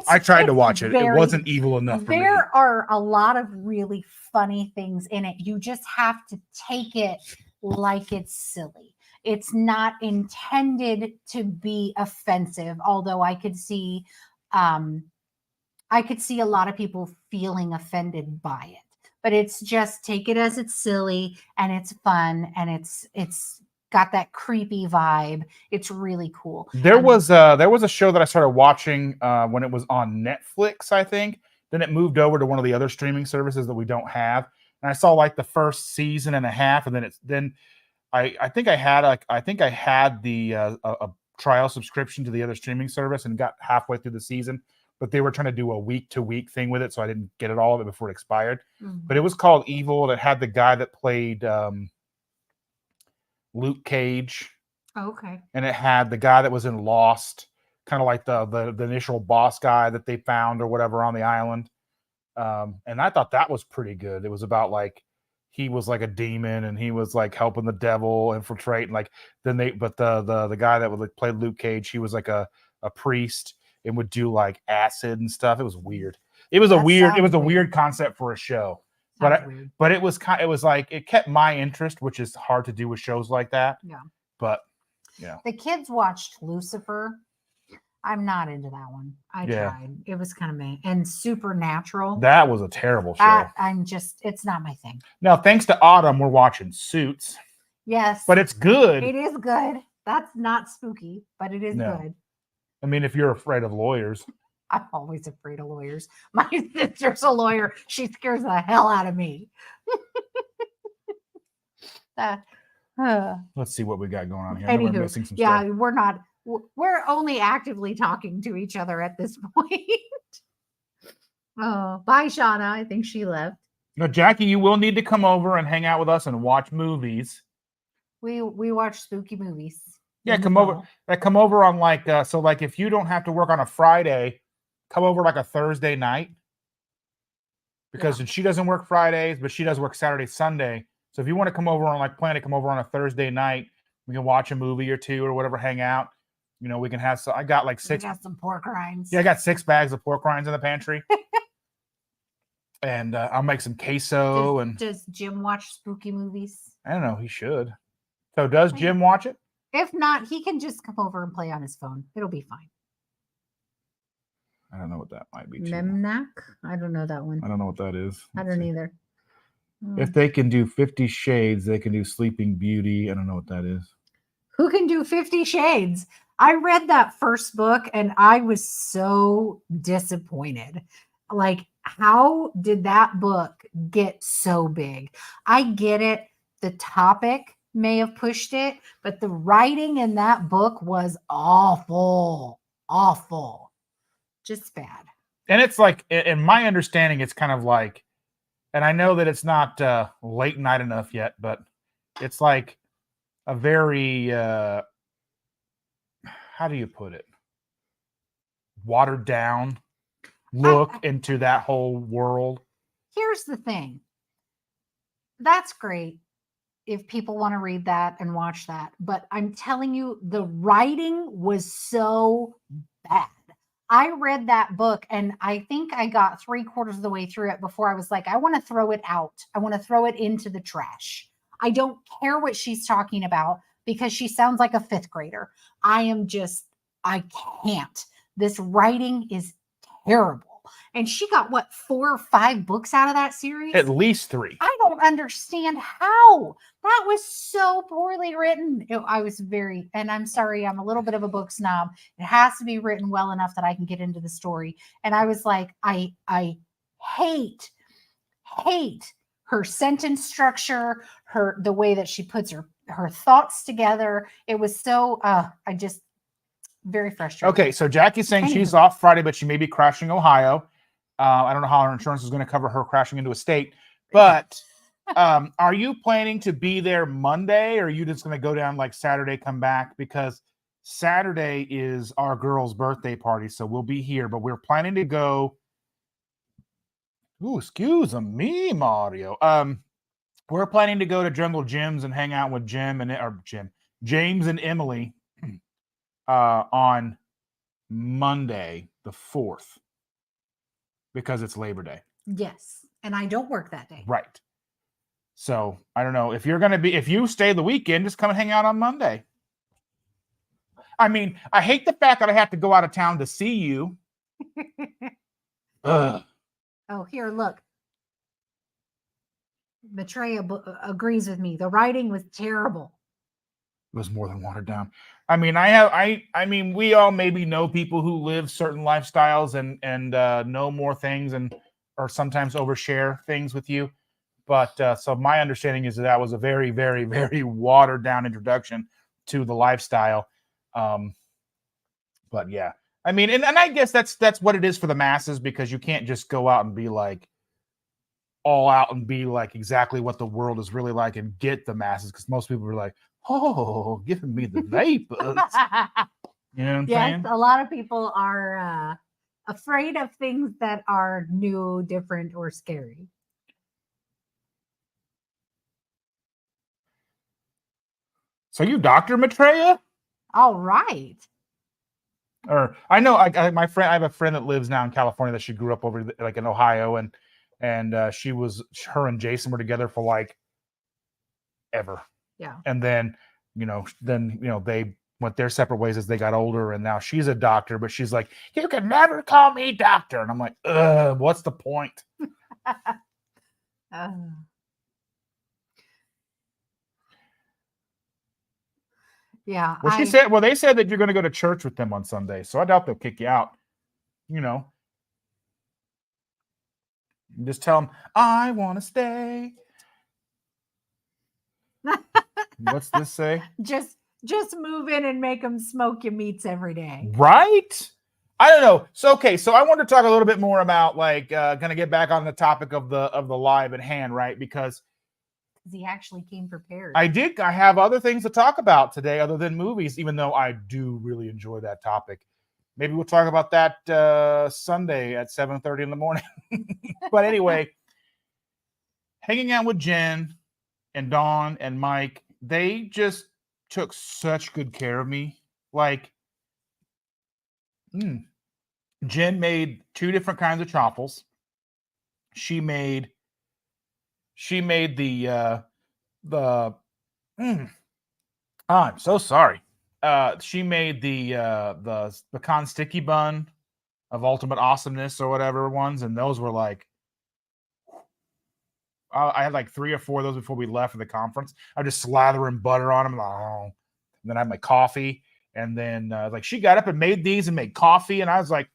I tried to watch it. It wasn't evil enough for me. There are a lot of really funny things in it. You just have to take it like it's silly. It's not intended to be offensive, although I could see a lot of people feeling offended by it. But it's just take it as it's silly and it's fun and it's got that creepy vibe. It's really cool. There was a show that I started watching when it was on Netflix, I think. Then it moved over to one of the other streaming services that we don't have. And I saw like the first season and a half, and then I think I had the a trial subscription to the other streaming service and got halfway through the season, but they were trying to do a week-to-week thing with it, so I didn't get it all of it before it expired. But it was called Evil. It had the guy that played Luke Cage. Oh, okay. And it had the guy that was in Lost, kind of like the initial boss guy that they found or whatever on the island. And I thought that was pretty good. It was about like he was like a demon and he was like helping the devil infiltrate. And like but the guy that would like play Luke Cage, he was like a priest and would do like acid and stuff. It was weird. It was a weird concept for a show. But it was like it kept my interest, which is hard to do with shows like that. Yeah. But yeah. The kids watched Lucifer. I'm not into that one. I tried. It was kind of meh. And Supernatural. That was a terrible show. It's not my thing. Now, thanks to Autumn, we're watching Suits. Yes. But it's good. It is good. That's not spooky, but it is good. I mean, if you're afraid of lawyers. I'm always afraid of lawyers. My sister's a lawyer. She scares the hell out of me. Let's see what we got going on here. Anywho, we're missing some stuff. We're only actively talking to each other at this point. Oh, bye, Shauna. I think she left. No, Jackie, you will need to come over and hang out with us and watch movies. We watch spooky movies. Yeah, come over. Come over on like so like if you don't have to work on a Friday, come over like a Thursday night. Because she doesn't work Fridays, but she does work Saturday, Sunday. So if you want to come over on plan to come over on a Thursday night, we can watch a movie or two or whatever, hang out. You know, we can have some. I got like six. I got some pork rinds. Yeah, I got 6 bags of pork rinds in the pantry. And I'll make some queso. Does Jim watch spooky movies? I don't know. He should. So does Jim watch it? If not, he can just come over and play on his phone. It'll be fine. I don't know what that might be. Memnac? I don't know that one. I don't know what that is. I don't either. If they can do 50 Shades, they can do Sleeping Beauty. I don't know what that is. Who can do 50 Shades? I read that first book and I was so disappointed. Like, how did that book get so big? I get it. The topic may have pushed it, but the writing in that book was awful. Just bad. And it's like, in my understanding, it's kind of like, and I know that it's not late night enough yet, but it's like a very, how do you put it? watered down look into that whole world. Here's the thing. That's great if people want to read that and watch that. But I'm telling you, the writing was so bad. I read that book and I think I got 3/4 of the way through it before I was like, I want to throw it out. I want to throw it into the trash. I don't care what she's talking about because she sounds like a 5th grader. I can't. This writing is terrible. And she got what, 4 or 5 books out of that series? At least 3. I don't understand how. That was so poorly written. I was and I'm sorry, I'm a little bit of a book snob. It has to be written well enough that I can get into the story. And I was like, I hate her sentence structure, the way that she puts her thoughts together. It was so very frustrating. Okay, so Jackie's saying she's off Friday, but she may be crashing Ohio. I don't know how her insurance is going to cover her crashing into a state, but are you planning to be there Monday, or are you just going to go down like Saturday, come back? Because Saturday is our girl's birthday party, so we'll be here, but we're planning to go. Ooh, excuse me, Mario. We're planning to go to Jungle Jim's and hang out with James and Emily on Monday, the 4th. Because it's Labor Day. Yes. And I don't work that day. Right. So I don't know if you stay the weekend, just come and hang out on Monday. I mean, I hate the fact that I have to go out of town to see you. Ugh. Oh, here, look. Maitreya agrees with me. The writing was terrible. It was more than watered down. I mean, I mean, we all maybe know people who live certain lifestyles and know more things or sometimes overshare things with you. But so my understanding is that was a very, very, very watered down introduction to the lifestyle. But yeah, I mean, and I guess that's what it is for the masses, because you can't just go out and be like all out and be like exactly what the world is really like and get the masses, because most people are like, oh, giving me the vapors. You know what I'm saying? A lot of people are afraid of things that are new, different, or scary. So you Dr. Maitreya? All right. Or I know I have a friend that lives now in California that she grew up over like in Ohio, and her and Jason were together for like ever. Yeah. And then they went their separate ways as they got older, and now she's a doctor, but she's like, you can never call me doctor. And I'm like, what's the point? Yeah. Well, they said that you're going to go to church with them on Sunday, so I doubt they'll kick you out. Just tell them, I want to stay. What's this say? Just move in and make them smoke your meats every day. Right? I don't know. So I wanted to talk a little bit more about like going to get back on the topic of the live at hand, right? Because he actually came prepared. I have other things to talk about today other than movies, even though I do really enjoy that topic. Maybe we'll talk about that Sunday at 7:30 in the morning. But anyway, hanging out with Jen and Dawn and Mike, they just took such good care of me. Like, Jen made 2 different kinds of chaffles. She made the I'm so sorry. She made the pecan sticky bun of Ultimate Awesomeness or whatever ones, and those were like, I had like 3 or 4 of those before we left for the conference. I just slathering butter on them, like, and then I had my coffee, and then like she got up and made these and made coffee, and I was like,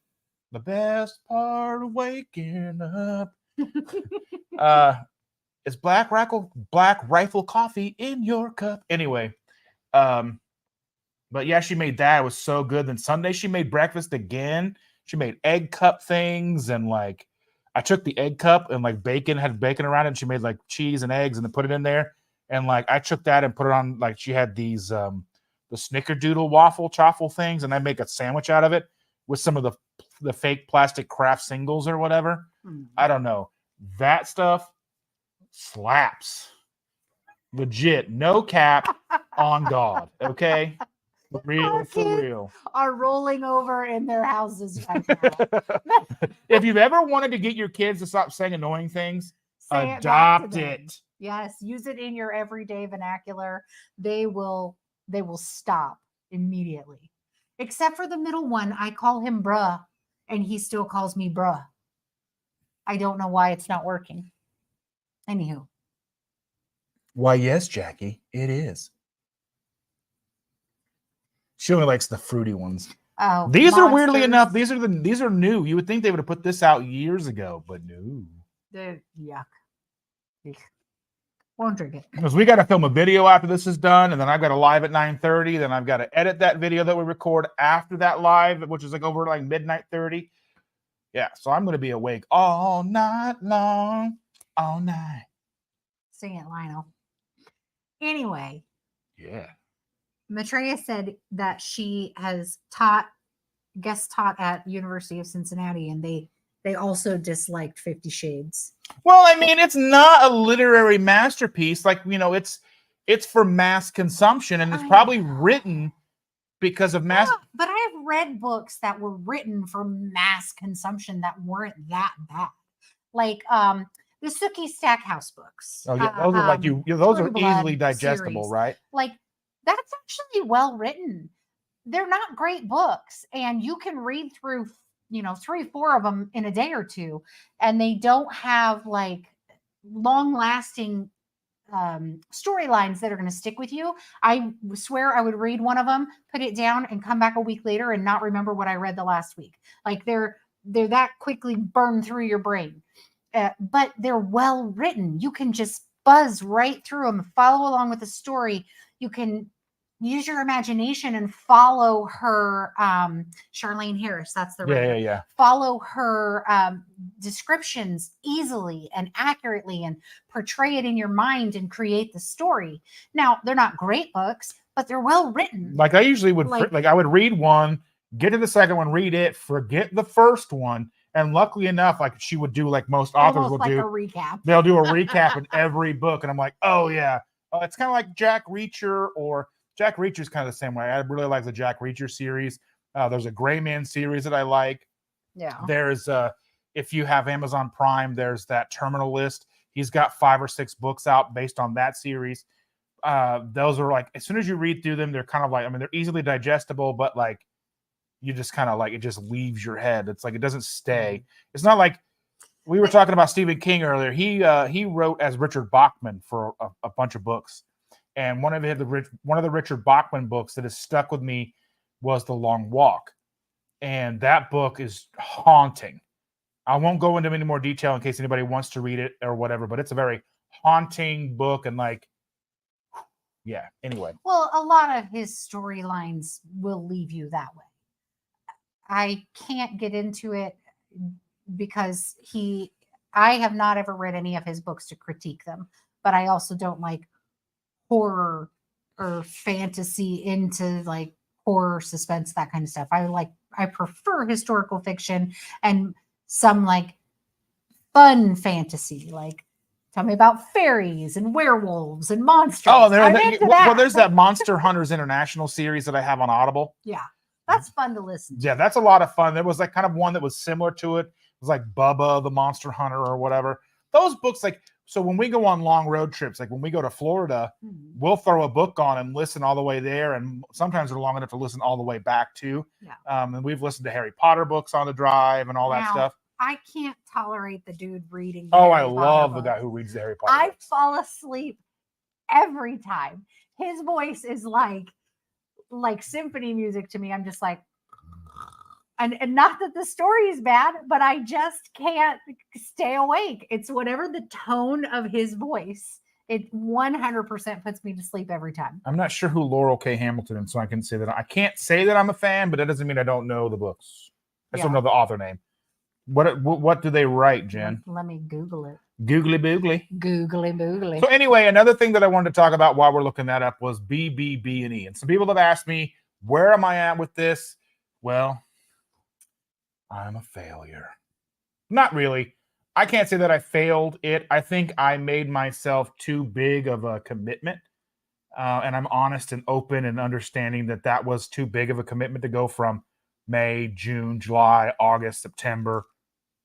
the best part of waking up is Black Rifle coffee in your cup. Anyway, but yeah, she made that. It was so good. Then Sunday she made breakfast again. She made egg cup things, and like I took the egg cup and like had bacon around it, and she made like cheese and eggs and then put it in there. And like I took that and put it on, like she had these the snickerdoodle waffle chaffle things, and I make a sandwich out of it. with some of the fake plastic craft singles or whatever. I don't know. That stuff slaps. Legit. No cap on God. Okay? Real for kids real. are rolling over in their houses right now. If you've ever wanted to get your kids to stop saying annoying things, Say it back to adopt them. it. Yes, use it in your everyday vernacular. They will stop immediately. Except for the middle one, I call him bruh, and he still calls me bruh. I don't know why it's not working. Anywho. Why, yes, Jackie, it is. She only likes the fruity ones. Oh, These are weirdly Monsters. enough. These are new. You would think they would have put this out years ago, but no. They're yuck. Eek. Won't drink it. Because we got to film a video after this is done, and then I've got to live at 9:30. Then I've got to edit that video that we record after that live, which is like over like midnight 30. Yeah, so I'm going to be awake all night long, all night. Sing it, Lionel. Anyway, Yeah. Maitreya said that she has guest taught at University of Cincinnati, and they also disliked 50 Shades. Well, I mean, it's not a literary masterpiece. Like, you know, it's for mass consumption, and it's probably written because of mass. Yeah, but I have read books that were written for mass consumption that weren't that bad. Like the Sookie Stackhouse books. Oh yeah, those are like those are True Blood easily digestible, series. right? Like that's actually well written. They're not great books, and you can read through 3-4 of them in a day or two, and they don't have like long lasting storylines that are going to stick with you. I swear I would read one of them, put it down, and come back a week later and not remember what I read the last week. Like they're that quickly burned through your brain. But they're well written. You can just buzz right through them, follow along with the story. You can use your imagination and follow her, Charlene Harris. That's the writer. Yeah. Follow her descriptions easily and accurately, and portray it in your mind and create the story. Now, they're not great books, but they're well written. Like I usually would, like I would read one, get to the second one, read it, forget the first one. And luckily enough, like she would do, like most authors will do, a recap. They'll do a recap in every book, and I'm like, oh yeah, it's kind of like Jack Reacher, or Jack Reacher's kind of the same way. I really like the Jack Reacher series. There's a Gray Man series that I like. Yeah. There's if you have Amazon Prime, there's that Terminal List. He's got 5 or 6 books out based on that series. Those are like, as soon as you read through them, they're kind of like, I mean, they're easily digestible, but like, you just kind of like, it just leaves your head. It's like, it doesn't stay. It's not like, we were talking about Stephen King earlier. He wrote as Richard Bachman for a bunch of books. And one of the Richard Bachman books that has stuck with me was The Long Walk. And that book is haunting. I won't go into any more detail in case anybody wants to read it or whatever, but it's a very haunting book, and like, yeah, anyway. Well, a lot of his storylines will leave you that way. I can't get into it because I have not ever read any of his books to critique them, but I also don't like horror or fantasy into like horror, suspense, that kind of stuff. I prefer historical fiction and some like fun fantasy, like tell me about fairies and werewolves and monsters. Oh, there's that Monster Hunters International series that I have on Audible. Yeah. That's fun to listen to. Yeah, that's a lot of fun. There was like kind of one that was similar to it. It was like Bubba the Monster Hunter or whatever. Those books, like, so when we go on long road trips, like when we go to Florida, we'll throw a book on and listen all the way there. And sometimes they're long enough to listen all the way back too. Yeah. And we've listened to Harry Potter books on the drive and all that stuff. I can't tolerate the dude reading. I love the guy who reads the Harry Potter books. I fall asleep every time. His voice is like symphony music to me. I'm just like, and not that the story is bad, but I just can't stay awake. It's whatever the tone of his voice, it 100% puts me to sleep every time. I'm not sure who Laurel K. Hamilton is, so I can say that. I can't say that I'm a fan, but that doesn't mean I don't know the books. I still know the author name. What do they write, Jen? Let me Google it. Googly boogly. Googly boogly. So anyway, another thing that I wanted to talk about while we're looking that up was BBBE. And some people have asked me, where am I at with this? Well, I'm a failure. Not really. I can't say that I failed it. I think I made myself too big of a commitment. And I'm honest and open and understanding that that was too big of a commitment to go from May, June, July, August, September,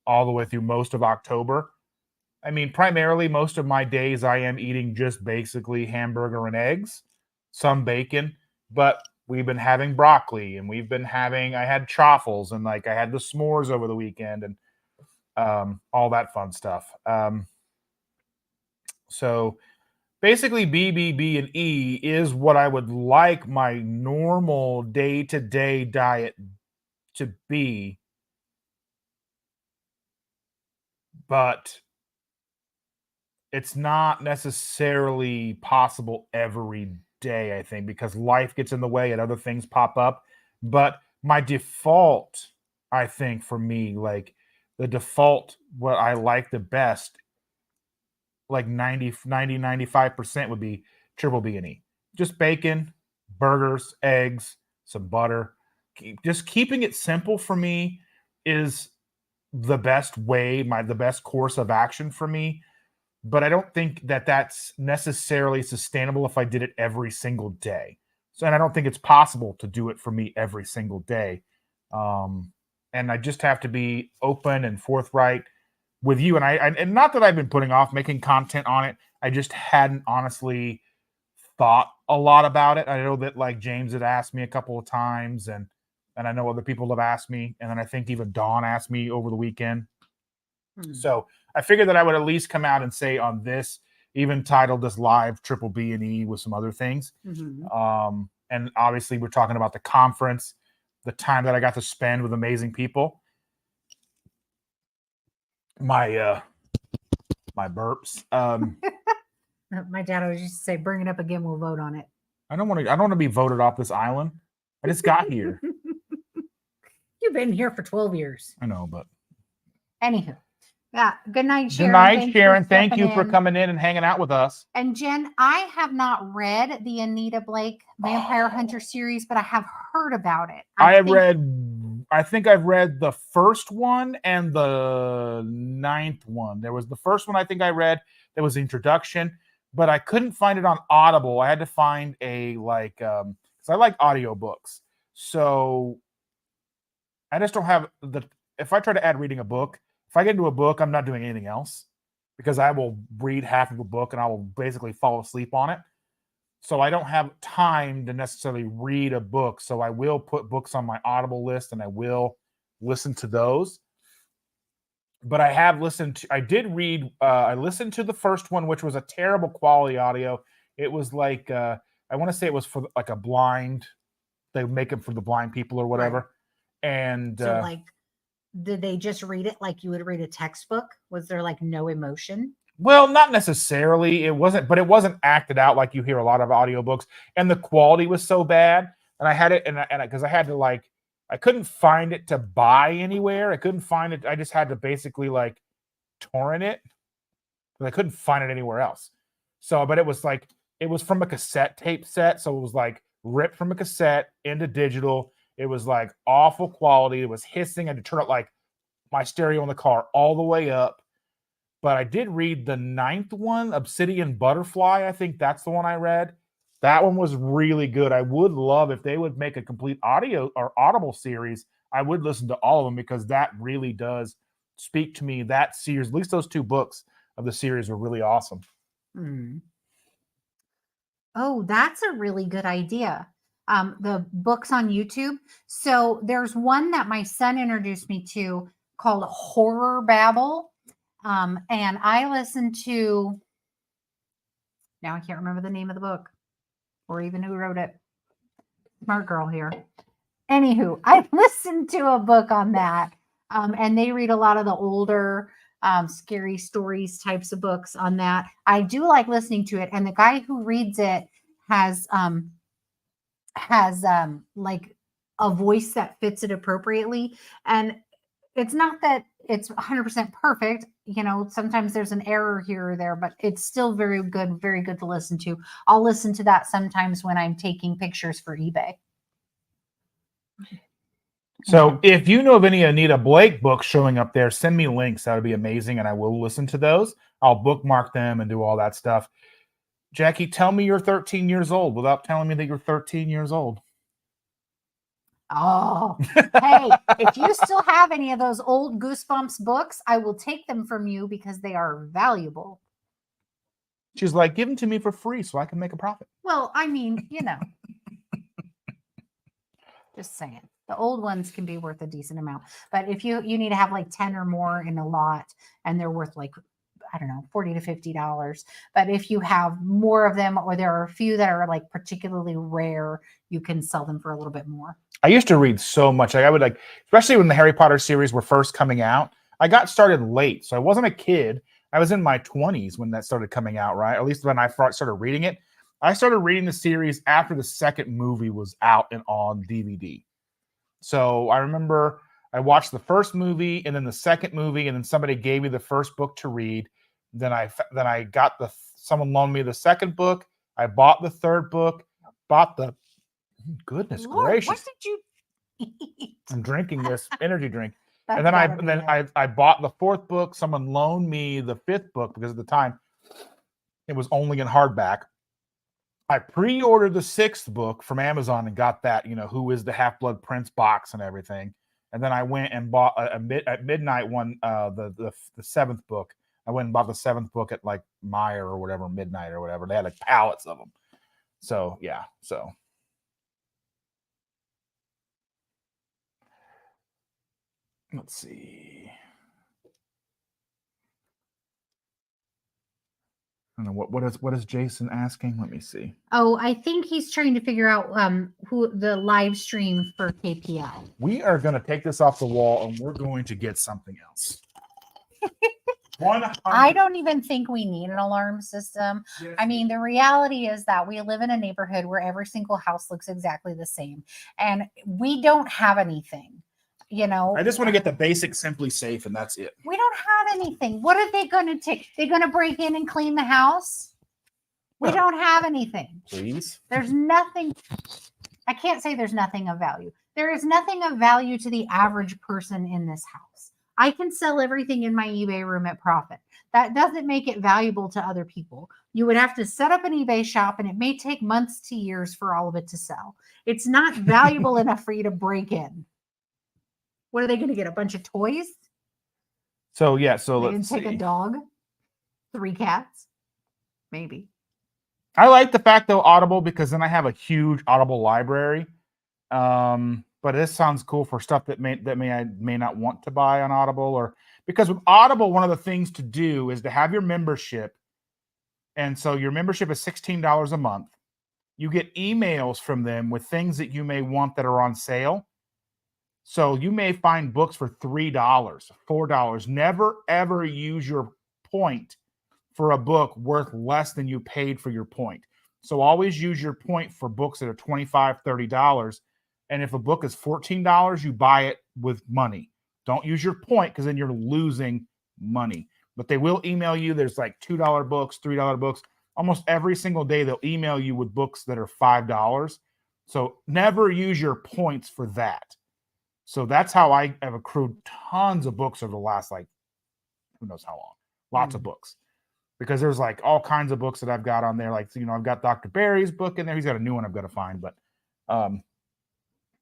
all the way through most of October. I mean, primarily, most of my days I am eating just basically hamburger and eggs, some bacon, but we've been having broccoli and I had truffles and like I had the s'mores over the weekend and all that fun stuff. So basically, BBB and E is what I would like my normal day to day diet to be, but it's not necessarily possible every day, I think, because life gets in the way and other things pop up. But my default, I think, for me, like the default, what I like the best, like 95% would be triple B and E. Just bacon, burgers, eggs, some butter. Just keeping it simple for me is the best way, the best course of action for me. But I don't think that that's necessarily sustainable if I did it every single day. So, and I don't think it's possible to do it for me every single day. And I just have to be open and forthright with you. And not that I've been putting off making content on it. I just hadn't honestly thought a lot about it. I know that like James had asked me a couple of times, and I know other people have asked me, and then I think even Dawn asked me over the weekend. So I figured that I would at least come out and say on this, even titled this live triple B and E with some other things. And obviously we're talking about the conference, the time that I got to spend with amazing people. My burps. My dad always used to say, "Bring it up again, we'll vote on it." I don't want to be voted off this island. I just got here. You've been here for 12 years. I know, but anywho. Yeah. Good night, Sharon. Good night, Sharon. Thank you for coming in and hanging out with us. And Jen, I have not read the Anita Blake Vampire Hunter series, but I have heard about it. I think I've read the first one and the 9th one. There was the first one I think I read. There was the introduction, but I couldn't find it on Audible. I had to find a because I like audiobooks. So I just don't have if I try to add reading a book, if I get into a book, I'm not doing anything else because I will read half of a book and I will basically fall asleep on it. So I don't have time to necessarily read a book. So I will put books on my Audible list and I will listen to those. But I listened to the first one, which was a terrible quality audio. It was like, I want to say it was for like a blind, they make them for the blind people or whatever. Right. And so did they just read it like you would read a textbook? Was there like no emotion? Well, not necessarily. It wasn't acted out like you hear a lot of audiobooks. And the quality was so bad. And I had it, and because I had to I couldn't find it to buy anywhere. I couldn't find it. I just had to basically torrent it. Because I couldn't find it anywhere else. So, but it was from a cassette tape set. So it was ripped from a cassette into digital. It was awful quality. It was hissing. I had to turn up my stereo in the car all the way up. But I did read the 9th one, Obsidian Butterfly. I think that's the one I read. That one was really good. I would love if they would make a complete audio or Audible series. I would listen to all of them because that really does speak to me. That series, at least those 2 books of the series were really awesome. Oh, that's a really good idea. The books on YouTube. So there's one that my son introduced me to called Horror Babble. And I listened to, now I can't remember the name of the book or even who wrote it. Smart girl here. Anywho, I listened to a book on that. And they read a lot of the older scary stories types of books on that. I do like listening to it. And the guy who reads it has a voice that fits it appropriately. And it's not that it's 100% perfect. Sometimes there's an error here or there, but it's still very good to listen to. I'll listen to that sometimes when I'm taking pictures for eBay. So if you know of any Anita Blake books showing up there, send me links. That would be amazing, and I will listen to those. I'll bookmark them and do all that stuff. Jackie, tell me you're 13 years old without telling me that you're 13 years old. Oh, hey, if you still have any of those old Goosebumps books, I will take them from you because they are valuable. She's like, give them to me for free so I can make a profit. Well, I mean, just saying. The old ones can be worth a decent amount. But if you need to have like 10 or more in a lot and they're worth like, I don't know, $40 to $50. But if you have more of them or there are a few that are like particularly rare, you can sell them for a little bit more. I used to read so much. I would especially when the Harry Potter series were first coming out. I got started late. So I wasn't a kid. I was in my 20s when that started coming out, right? At least when I started reading it. I started reading the series after the second movie was out and on DVD. So I remember I watched the first movie and then the second movie, and then somebody gave me the first book to read. Then I got someone loaned me the second book. I bought the third book, goodness Lord, gracious. what did you eat? I'm drinking this energy drink. That's And then gotta be I bought the fourth book. Someone loaned me the fifth book because at the time it was only in hardback. I pre-ordered the sixth book from Amazon and got that, Who is the Half-Blood Prince box and everything. And then I went and bought at midnight the seventh book. I went and bought the seventh book at like Meijer or whatever, midnight or whatever. They had like pallets of them. So yeah, so. Let's see. I don't know what is Jason asking? Let me see. Oh, I think he's trying to figure out who the live stream for KPL. We are going to take this off the wall and we're going to get something else. 100. I don't even think we need an alarm system. Yes. I mean, the reality is that we live in a neighborhood where every single house looks exactly the same, and we don't have anything. I just want to get the basic Simply Safe, and that's it. We don't have anything. What are they going to take? They're going to break in and clean the house? We don't have anything. Please. There's nothing. I can't say there's nothing of value. There is nothing of value to the average person in this house. I can sell everything in my eBay room at profit. That doesn't make it valuable to other people. You would have to set up an eBay shop, and it may take months to years for all of it to sell. It's not valuable enough for you to break in. What are they going to get? A bunch of toys? So yeah, so let's take a dog, 3 cats, maybe. I like the fact though Audible, because then I have a huge Audible library. But this sounds cool for stuff that I may not want to buy on Audible, or because with Audible, one of the things to do is to have your membership, and so your membership is $16 a month. You get emails from them with things that you may want that are on sale. So you may find books for $3, $4. Never, ever use your point for a book worth less than you paid for your point. So always use your point for books that are $25, $30. And if a book is $14, you buy it with money. Don't use your point because then you're losing money. But they will email you. There's like $2 books, $3 books. Almost every single day, they'll email you with books that are $5. So never use your points for that. So that's how I have accrued tons of books over the last, who knows how long. Lots of books. Because there's all kinds of books that I've got on there. I've got Dr. Barry's book in there. He's got a new one I've got to find.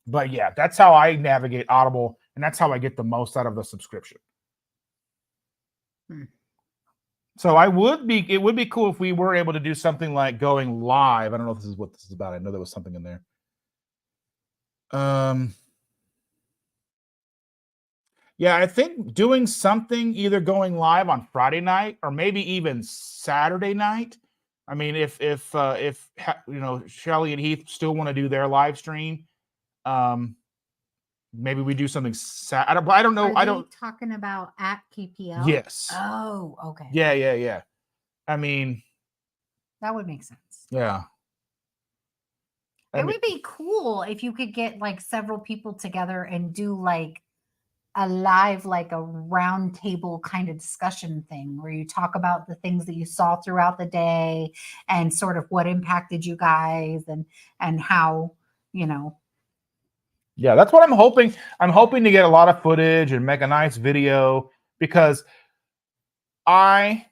But yeah, that's how I navigate Audible. And that's how I get the most out of the subscription. So it would be cool if we were able to do something like going live. I don't know if this is what this is about. I know there was something in there. Yeah, I think doing something, either going live on Friday night or maybe even Saturday night. I mean, if Shelly and Heath still want to do their live stream, maybe we do something. I don't know. Are they talking about at KPL? Yes. Oh, okay. Yeah. I mean, that would make sense. Yeah. It would be cool if you could get several people together and do a live, a round table kind of discussion thing where you talk about the things that you saw throughout the day and sort of what impacted you guys and how, Yeah, that's what I'm hoping. I'm hoping to get a lot of footage and make a nice video because I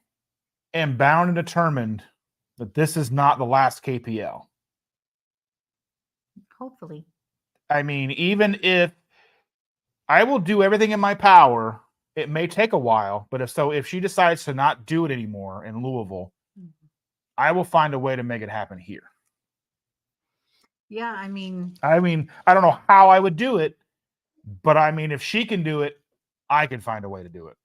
am bound and determined that this is not the last KPL. Hopefully. I mean, even if I will do everything in my power, it may take a while, but if she decides to not do it anymore in Louisville, I will find a way to make it happen here. Yeah, I mean, I don't know how I would do it, but I mean, if she can do it, I can find a way to do it.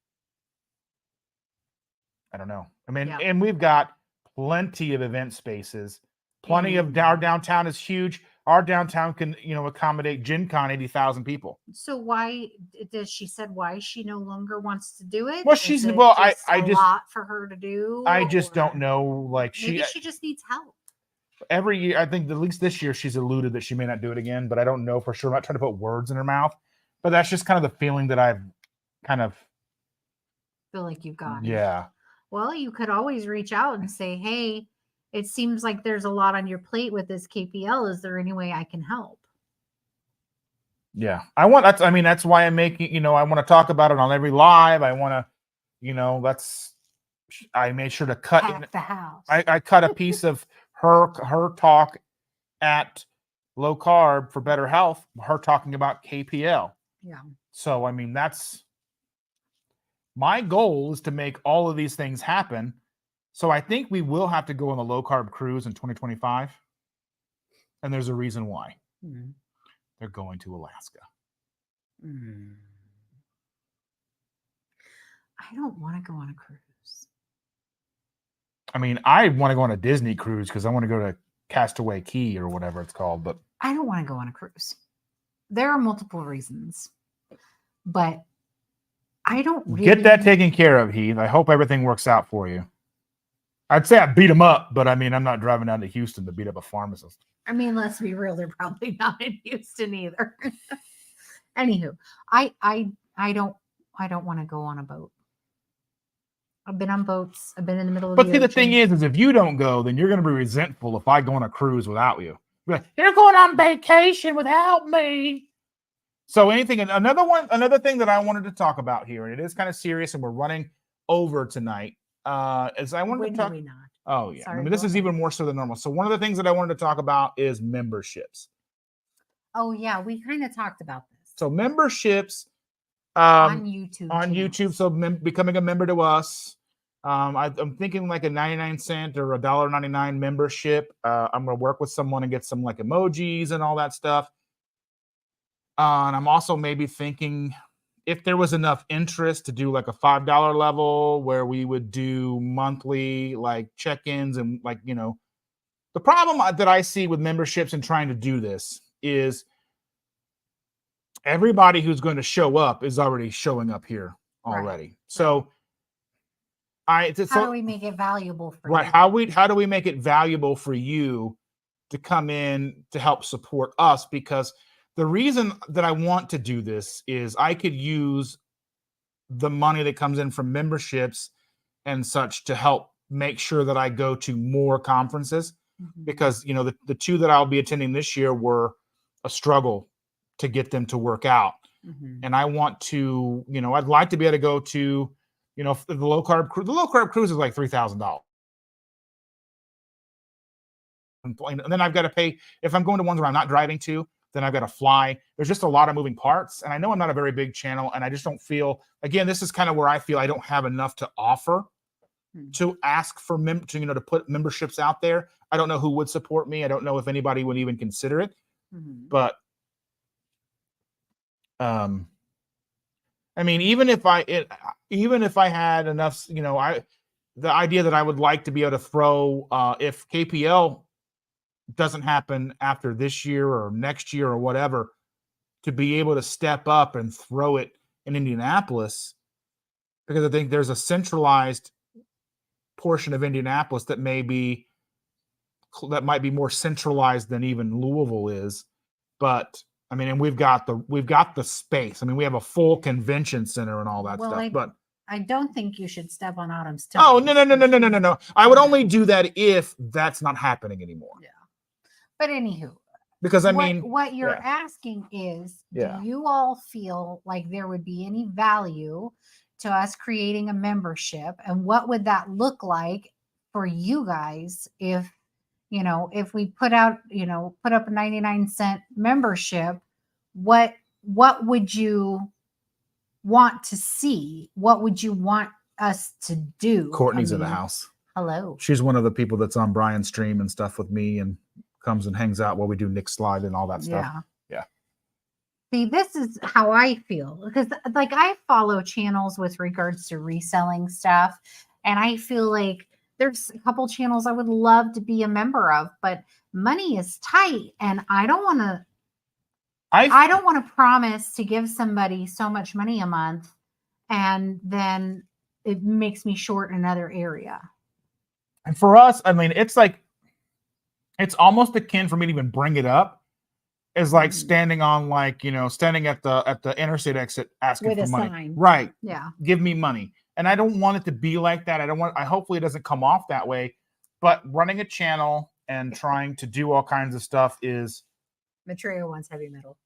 I don't know. I mean, Yeah. and we've got plenty of event spaces. Plenty of our downtown is huge. Our downtown can, accommodate Gen Con 80,000 people. so why does she said why she no longer wants to do it? Well, Is she's it well, just I a just lot for her to do. I just don't or know. Like maybe she just needs help. every year, I think at least this year she's alluded that she may not do it again, but I don't know for sure. I'm not trying to put words in her mouth, but that's just kind of the feeling that I've kind of Feel like you've got. yeah. Well, you could always reach out and say, hey, it seems like there's a lot on your plate with this KPL. Is there any way I can help? Yeah. That's why I'm making, I want to talk about it on every live. I want to, I made sure to cut Pack the house. I cut a piece of her talk at Low Carb for Better Health, her talking about KPL. Yeah. So, I mean, that's my goal is to make all of these things happen. So I think we will have to go on the low carb cruise in 2025. And there's a reason why. Mm. They're going to Alaska. Mm. I don't want to go on a cruise. I mean, I want to go on a Disney cruise because I want to go to Castaway Cay or whatever it's called. But I don't want to go on a cruise. There are multiple reasons, but I don't really get that taken care of, Heath. I hope everything works out for you. I'd say I beat him up, but I mean, I'm not driving down to Houston to beat up a pharmacist. I mean, let's be real, they're probably not in Houston either. Anywho, I don't want to go on a boat. I've been on boats. I've been in the middle of But the see, the ocean. thing is if you don't go, then you're going to be resentful if I go on a cruise without you. Like, you're going on vacation without me. So another thing that I wanted to talk about here, and it is kind of serious, and we're running over tonight. Is I wanted to talk. We not? Oh yeah, Sorry, this is even more so than normal. So one of the things that I wanted to talk about is memberships. Oh yeah, we kind of talked about this. So memberships on YouTube. On YouTube, so becoming a member to us. I'm thinking like a 99-cent or $1.99 membership. I'm gonna work with someone and get some like emojis and all that stuff. And I'm also maybe thinking if there was enough interest to do like a $5 level where we would do monthly like check-ins and like, the problem that I see with memberships and trying to do this is everybody who's going to show up is already showing up here already. Right. So how do we make it valuable for you? How do we make it valuable for you to come in to help support us? Because the reason that I want to do this is I could use the money that comes in from memberships and such to help make sure that I go to more conferences. Mm-hmm. Because, the two that I'll be attending this year were a struggle to get them to work out. Mm-hmm. And I want to, I'd like to be able to go to, the low carb cruise. The low carb cruise is like $3,000. And then I've got to pay, if I'm going to ones where I'm not driving to, then I've got to fly. There's just a lot of moving parts. And I know I'm not a very big channel, and I just don't feel, again, this is kind of where I feel I don't have enough to offer to ask for to put memberships out there. I don't know who would support me. I don't know if anybody would even consider it. Mm-hmm. But I mean, even if I had enough, the idea that I would like to be able to throw if KPL doesn't happen after this year or next year or whatever, to be able to step up and throw it in Indianapolis, because I think there's a centralized portion of Indianapolis that might be more centralized than even Louisville is. But I mean, and we've got the space. I mean, we have a full convention center and all that stuff. But I don't think you should step on Autumn's toes. Oh, no. I would only do that if that's not happening anymore. Yeah. But anywho, Because I mean, what you're yeah. asking is, Yeah. do you all feel like there would be any value to us creating a membership, and what would that look like for you guys if, if we put up a 99-cent membership? What would you want to see? What would you want us to do? Courtney's in the house. Hello. She's one of the people that's on Brian's stream and stuff with me, and comes and hangs out while we do Nick's slide and all that stuff. Yeah. See, this is how I feel, because like I follow channels with regards to reselling stuff, and I feel like there's a couple channels I would love to be a member of, but money is tight, and I don't want to promise to give somebody so much money a month and then it makes me short in another area. And for us, I mean, it's like, it's almost akin for me to even bring it up is like standing on, like, standing at the interstate exit asking for money. Sign. Right. Yeah. Give me money. And I don't want it to be like that. I hopefully it doesn't come off that way, but running a channel and trying to do all kinds of stuff is. Maitreya wants heavy metal.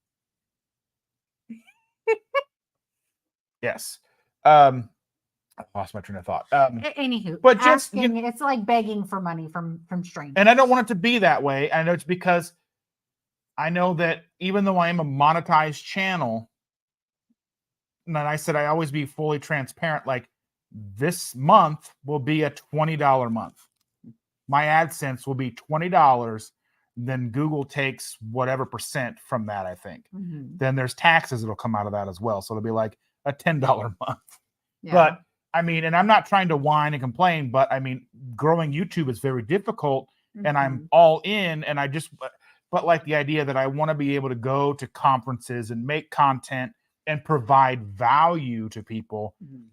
Yes. I lost my train of thought. Anywho, but just it's like begging for money from strangers. And I don't want it to be that way. I know it's because I know that even though I am a monetized channel, and I said I always be fully transparent, like this month will be a $20 month. My AdSense will be $20. Then Google takes whatever percent from that, I think. Mm-hmm. Then there's taxes that'll come out of that as well. So it'll be like a $10 month. Yeah. But I mean, and I'm not trying to whine and complain, but I mean, growing YouTube is very difficult, and I'm all in, and but like the idea that I want to be able to go to conferences and make content and provide value to people. Mm-hmm.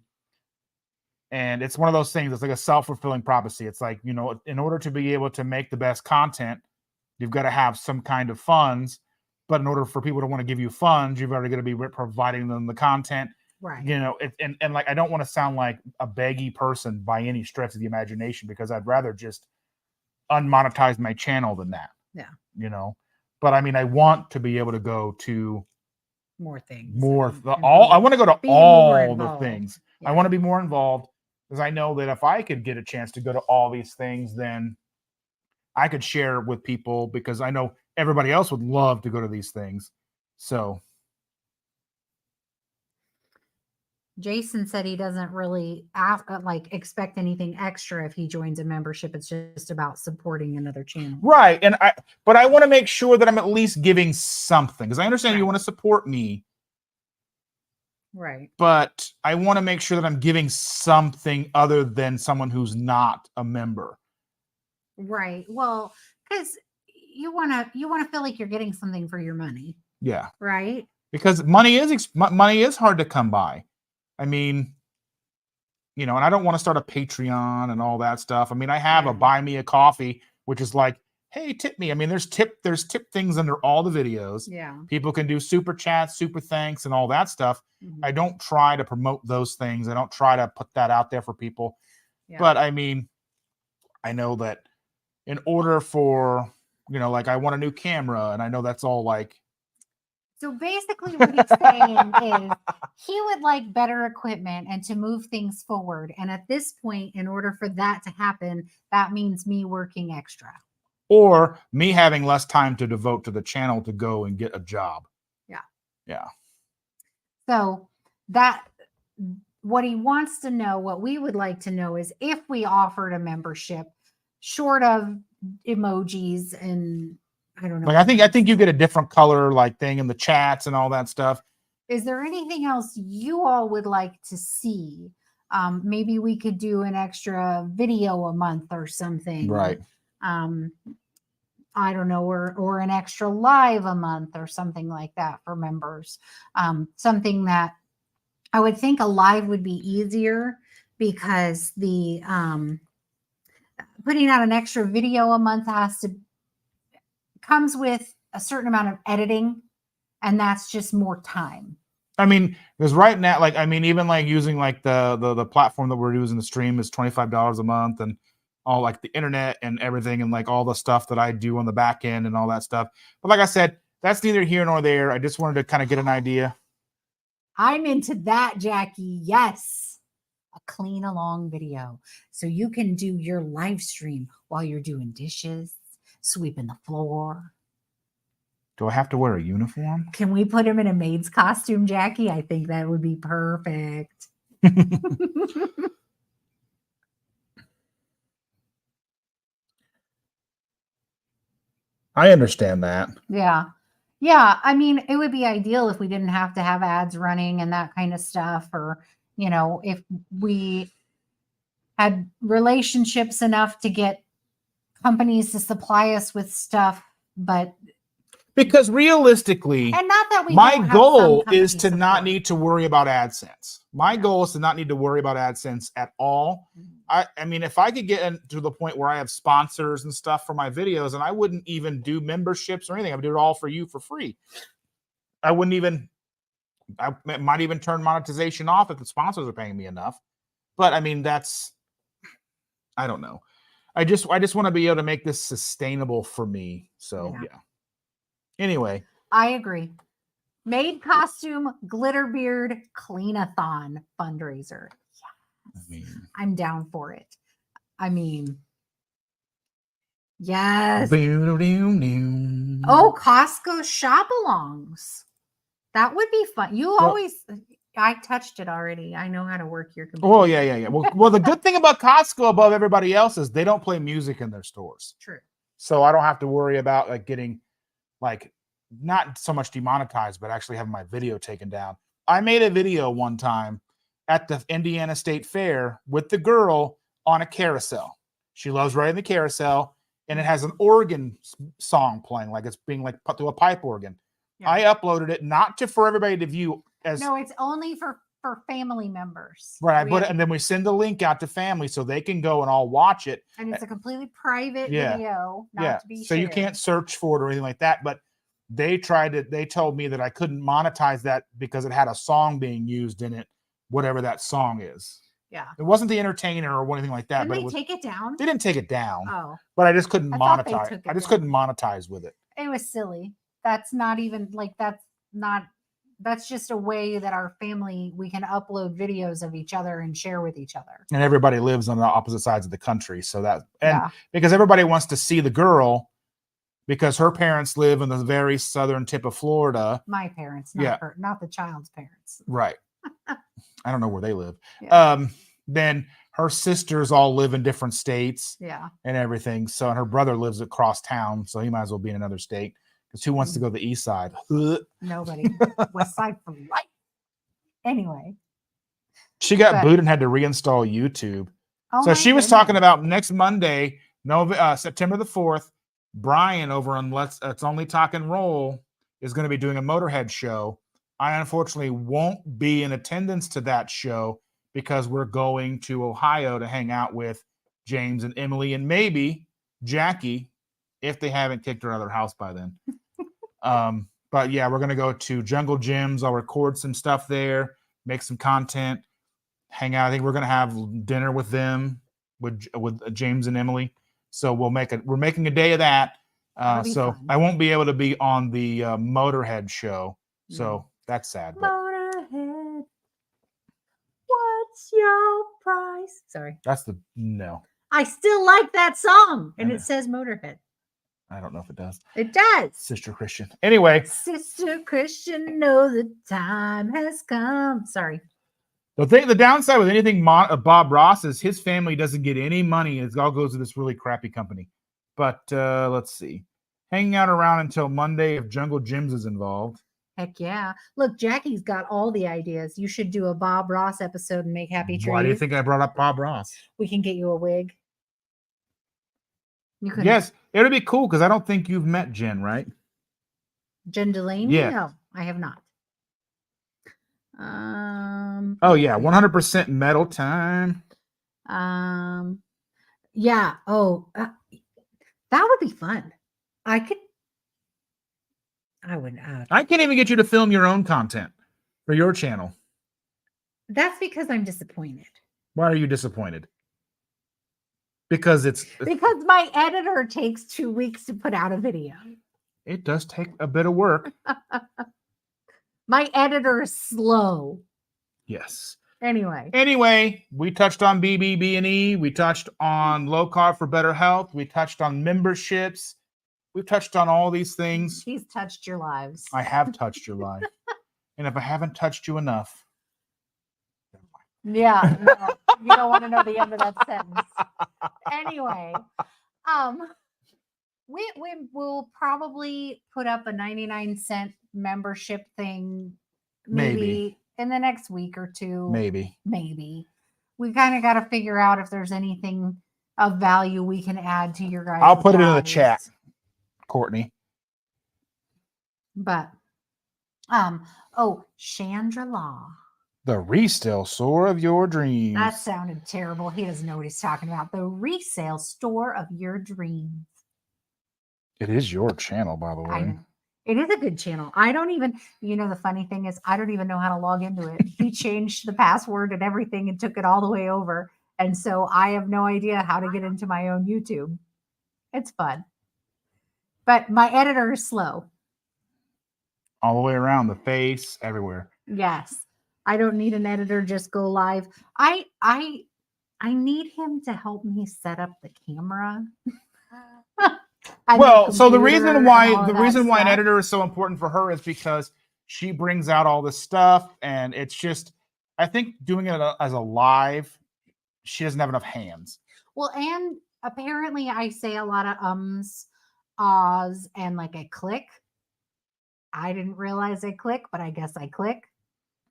And it's one of those things. It's like a self-fulfilling prophecy. It's like, in order to be able to make the best content, you've got to have some kind of funds. But in order for people to want to give you funds, you've already got to be providing them the content. Right. And like, I don't want to sound like a beggy person by any stretch of the imagination, because I'd rather just unmonetize my channel than that. Yeah. But I mean, I want to be able to go to more things. I want to go to all the things. Yeah. I want to be more involved, because I know that if I could get a chance to go to all these things, then I could share with people, because I know everybody else would love to go to these things. So Jason said he doesn't really expect anything extra if he joins a membership. It's just about supporting another channel. Right. But I want to make sure that I'm at least giving something, because I understand you want to support me. Right. But I want to make sure that I'm giving something other than someone who's not a member. Right. Well, because you want to feel like you're getting something for your money. Yeah. Right. Because money is hard to come by. I mean, and I don't want to start a Patreon and all that stuff. I mean, I have a buy me a coffee, which is like, hey, tip me. I mean, there's tip things under all the videos. Yeah. People can do super chats, super thanks, and all that stuff. Mm-hmm. I don't try to promote those things. I don't try to put that out there for people. Yeah. But I mean, I know that in order for, like, I want a new camera, and I know that's all like. So basically what he's saying is he would like better equipment and to move things forward. And at this point, in order for that to happen, that means me working extra. Or me having less time to devote to the channel to go and get a job. Yeah. Yeah. So what he wants to know, what we would like to know is if we offered a membership short of emojis and I don't know. Like I think you get a different color like thing in the chats and all that stuff. Is there anything else you all would like to see? Maybe we could do an extra video a month or something. Right. I don't know, or an extra live a month or something like that for members. Something that I would think a live would be easier, because the putting out an extra video a month comes with a certain amount of editing, and that's just more time. I mean, because right now, like, I mean, even like using like the platform that we're using to stream is $25 a month, and all like the internet and everything and like all the stuff that I do on the back end and all that stuff. But like I said, that's neither here nor there. I just wanted to kind of get an idea. I'm into that, Jackie. Yes. A clean along video. So you can do your live stream while you're doing dishes, sweeping the floor. Do I have to wear a uniform? Can we put him in a maid's costume, Jackie? I think that would be perfect. I understand that. Yeah. Yeah. I mean, it would be ideal if we didn't have to have ads running and that kind of stuff, or, you know, if we had relationships enough to get companies to supply us with stuff, but because realistically, and not that we my don't have goal some is to company not support. need to worry about AdSense. My goal is to not need to worry about AdSense at all. I mean, if I could get to the point where I have sponsors and stuff for my videos, and I wouldn't even do memberships or anything, I would do it all for you for free. I wouldn't even, I might even turn monetization off if the sponsors are paying me enough. But I mean, that's, I don't know. I just want to be able to make this sustainable for me. So yeah. Anyway, I agree. Maid costume, glitter beard, clean-a-thon fundraiser. Yes. I'm down for it. I mean, yes. Oh, Costco shop-alongs. That would be fun. You always, I touched it already. I know how to work your computer. Oh, yeah. Well, the good thing about Costco above everybody else is they don't play music in their stores. True. So I don't have to worry about like getting like not so much demonetized, but actually having my video taken down. I made a video one time at the Indiana State Fair with the girl on a carousel. She loves riding the carousel, and it has an organ song playing, like it's being like put through a pipe organ. Yeah. I uploaded it not for everybody to view. No, it's only for family members. Right. And then we send the link out to family so they can go and all watch it. And it's a completely private video, not to be so shared. You can't search for it or anything like that. But they told me that I couldn't monetize that because it had a song being used in it, whatever that song is. Yeah. It wasn't the entertainer or anything like that. Didn't they take it down? They didn't take it down. Oh. But I just couldn't monetize. I just couldn't monetize with it. It was silly. That's not even like that's just a way that our family, we can upload videos of each other and share with each other. And everybody lives on the opposite sides of the country. So because everybody wants to see the girl because her parents live in the very southern tip of Florida. My parents, not the child's parents. Right. I don't know where they live. Yeah. Then her sisters all live in different states. Yeah. And everything. So, and her brother lives across town. So he might as well be in another state. Because who wants to go to the east side? Nobody. West side for life. Anyway. She got booted and had to reinstall YouTube. Oh, so she was talking about next Monday, September the 4th, Brian over on It's Only Talk and Roll is going to be doing a Motorhead show. I unfortunately won't be in attendance to that show because we're going to Ohio to hang out with James and Emily and maybe Jackie if they haven't kicked her out of their house by then. But yeah, we're going to go to Jungle Gyms. I'll record some stuff there, make some content, hang out. I think we're going to have dinner with them, with James and Emily. So we're making a day of that. So fun. I won't be able to be on the Motorhead show. So that's sad. Motorhead, what's your price? Sorry. No. I still like that song. And it says Motorhead. I don't know if it does. It does. Sister Christian. Anyway. Sister Christian, know the time has come. Sorry. The downside with anything Bob Ross is his family doesn't get any money. It all goes to this really crappy company. But let's see. Hanging out around until Monday if Jungle Gyms is involved. Heck yeah. Look, Jackie's got all the ideas. You should do a Bob Ross episode and make Happy Trees. Why do you think I brought up Bob Ross? We can get you a wig. Yes, it would be cool because I don't think you've met Jen, right? Jen Delaney? Yeah. No, I have not. Oh yeah, 100% metal time. Yeah. Oh, that would be fun. I would. I can't even get you to film your own content for your channel. That's because I'm disappointed. Why are you disappointed? because Because my editor takes 2 weeks to put out a video. it does take a bit of work. My editor is slow. Yes. Anyway, we touched on BBBE. We touched on low carb for better health. We touched on memberships. We've touched on all these things. he's touched your lives. I have touched your life. And if I haven't touched you enough. Yeah, no, you don't want to know the end of that sentence. Anyway, we will probably put up a 99-cent membership thing maybe in the next week or two. Maybe. We kind of got to figure out if there's anything of value we can add to your guys. I'll put it in the lives. chat, Courtney. But Chandra-La. The resale store of your dreams. That sounded terrible. He doesn't know what he's talking about. The resale store of your dreams. It is your channel, by the way. I know. It is a good channel. I don't even, the funny thing is, I don't even know how to log into it. He changed the password and everything and took it all the way over. And so I have no idea how to get into my own YouTube. It's fun. But my editor is slow. All the way around, the face, everywhere. Yes. I don't need an editor, just go live. I need him to help me set up the camera. Well, so the reason why an editor is so important for her is because she brings out all this stuff, and it's just, I think doing it as a live, she doesn't have enough hands. Well, and apparently I say a lot of ahs, and like I click. I didn't realize I click, but I guess I click.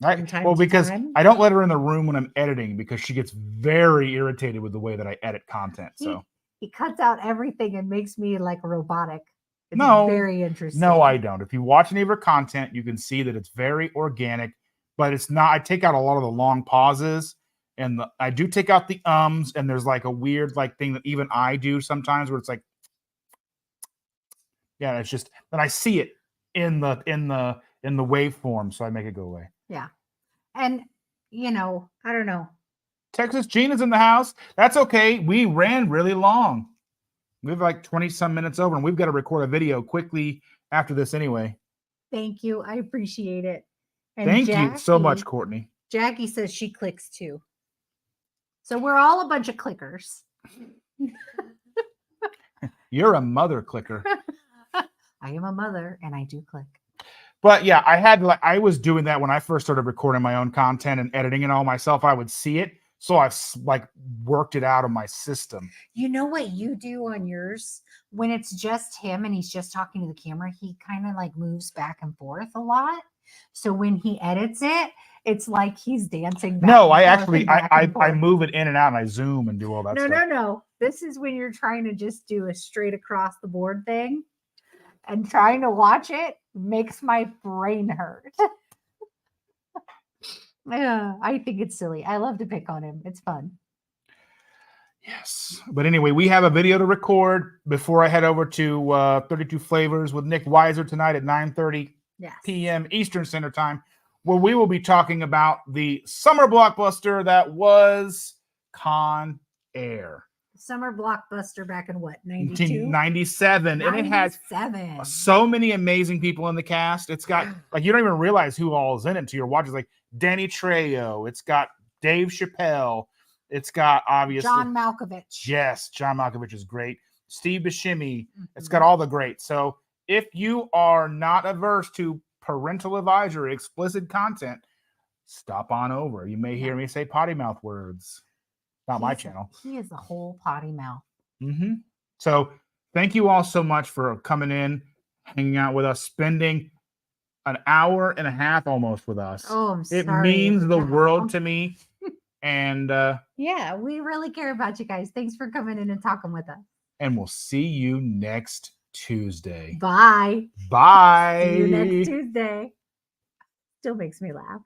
Right. Well, because I don't let her in the room when I'm editing because she gets very irritated with the way that I edit content. So he cuts out everything and makes me like robotic. It's very interesting. No, I don't. If you watch any of her content, you can see that it's very organic, but it's not. I take out a lot of the long pauses, and I do take out the ums, and there's like a weird like thing that even I do sometimes where it's like, yeah, it's just, and I see it in the waveform, so I make it go away. Yeah. And, I don't know. Texas Gina's in the house. That's okay. We ran really long. We have like 20 some minutes over, and we've got to record a video quickly after this anyway. Thank you. I appreciate it. And Thank you so much, Courtney. Jackie says she clicks too. So we're all a bunch of clickers. You're a mother clicker. I am a mother and I do click. But yeah, I was doing that when I first started recording my own content and editing it all myself. I would see it. So I've like worked it out of my system. You know what you do on yours? When it's just him and he's just talking to the camera, he kind of like moves back and forth a lot. So when he edits it, it's like he's dancing back. No, I actually I move it in and out and I zoom and do all that stuff. No. This is when you're trying to just do a straight across the board thing. And trying to watch it makes my brain hurt. I think it's silly. I love to pick on him. It's fun. Yes. But anyway, we have a video to record before I head over to 32 Flavors with Nick Weiser tonight at 9:30 p.m. Eastern Standard Time, where we will be talking about the summer blockbuster that was Con Air. Summer blockbuster back in what, 92? 97. And it has so many amazing people in the cast. It's got, like, you don't even realize who all is in it until you're watching. It's like Danny Trejo. It's got Dave Chappelle. It's got, obviously, John Malkovich. Yes, John Malkovich is great. Steve Buscemi. Mm-hmm. It's got all the greats. So if you are not averse to parental advisory, explicit content, stop on over. You may hear me say potty mouth words. Not my channel. He is a whole potty mouth. Mm-hmm. So thank you all so much for coming in, hanging out with us, spending an hour and a half almost with us. Oh, I'm sorry. It means the world to me. And yeah, we really care about you guys. Thanks for coming in and talking with us. And we'll see you next Tuesday. Bye. Bye. See you next Tuesday. Still makes me laugh.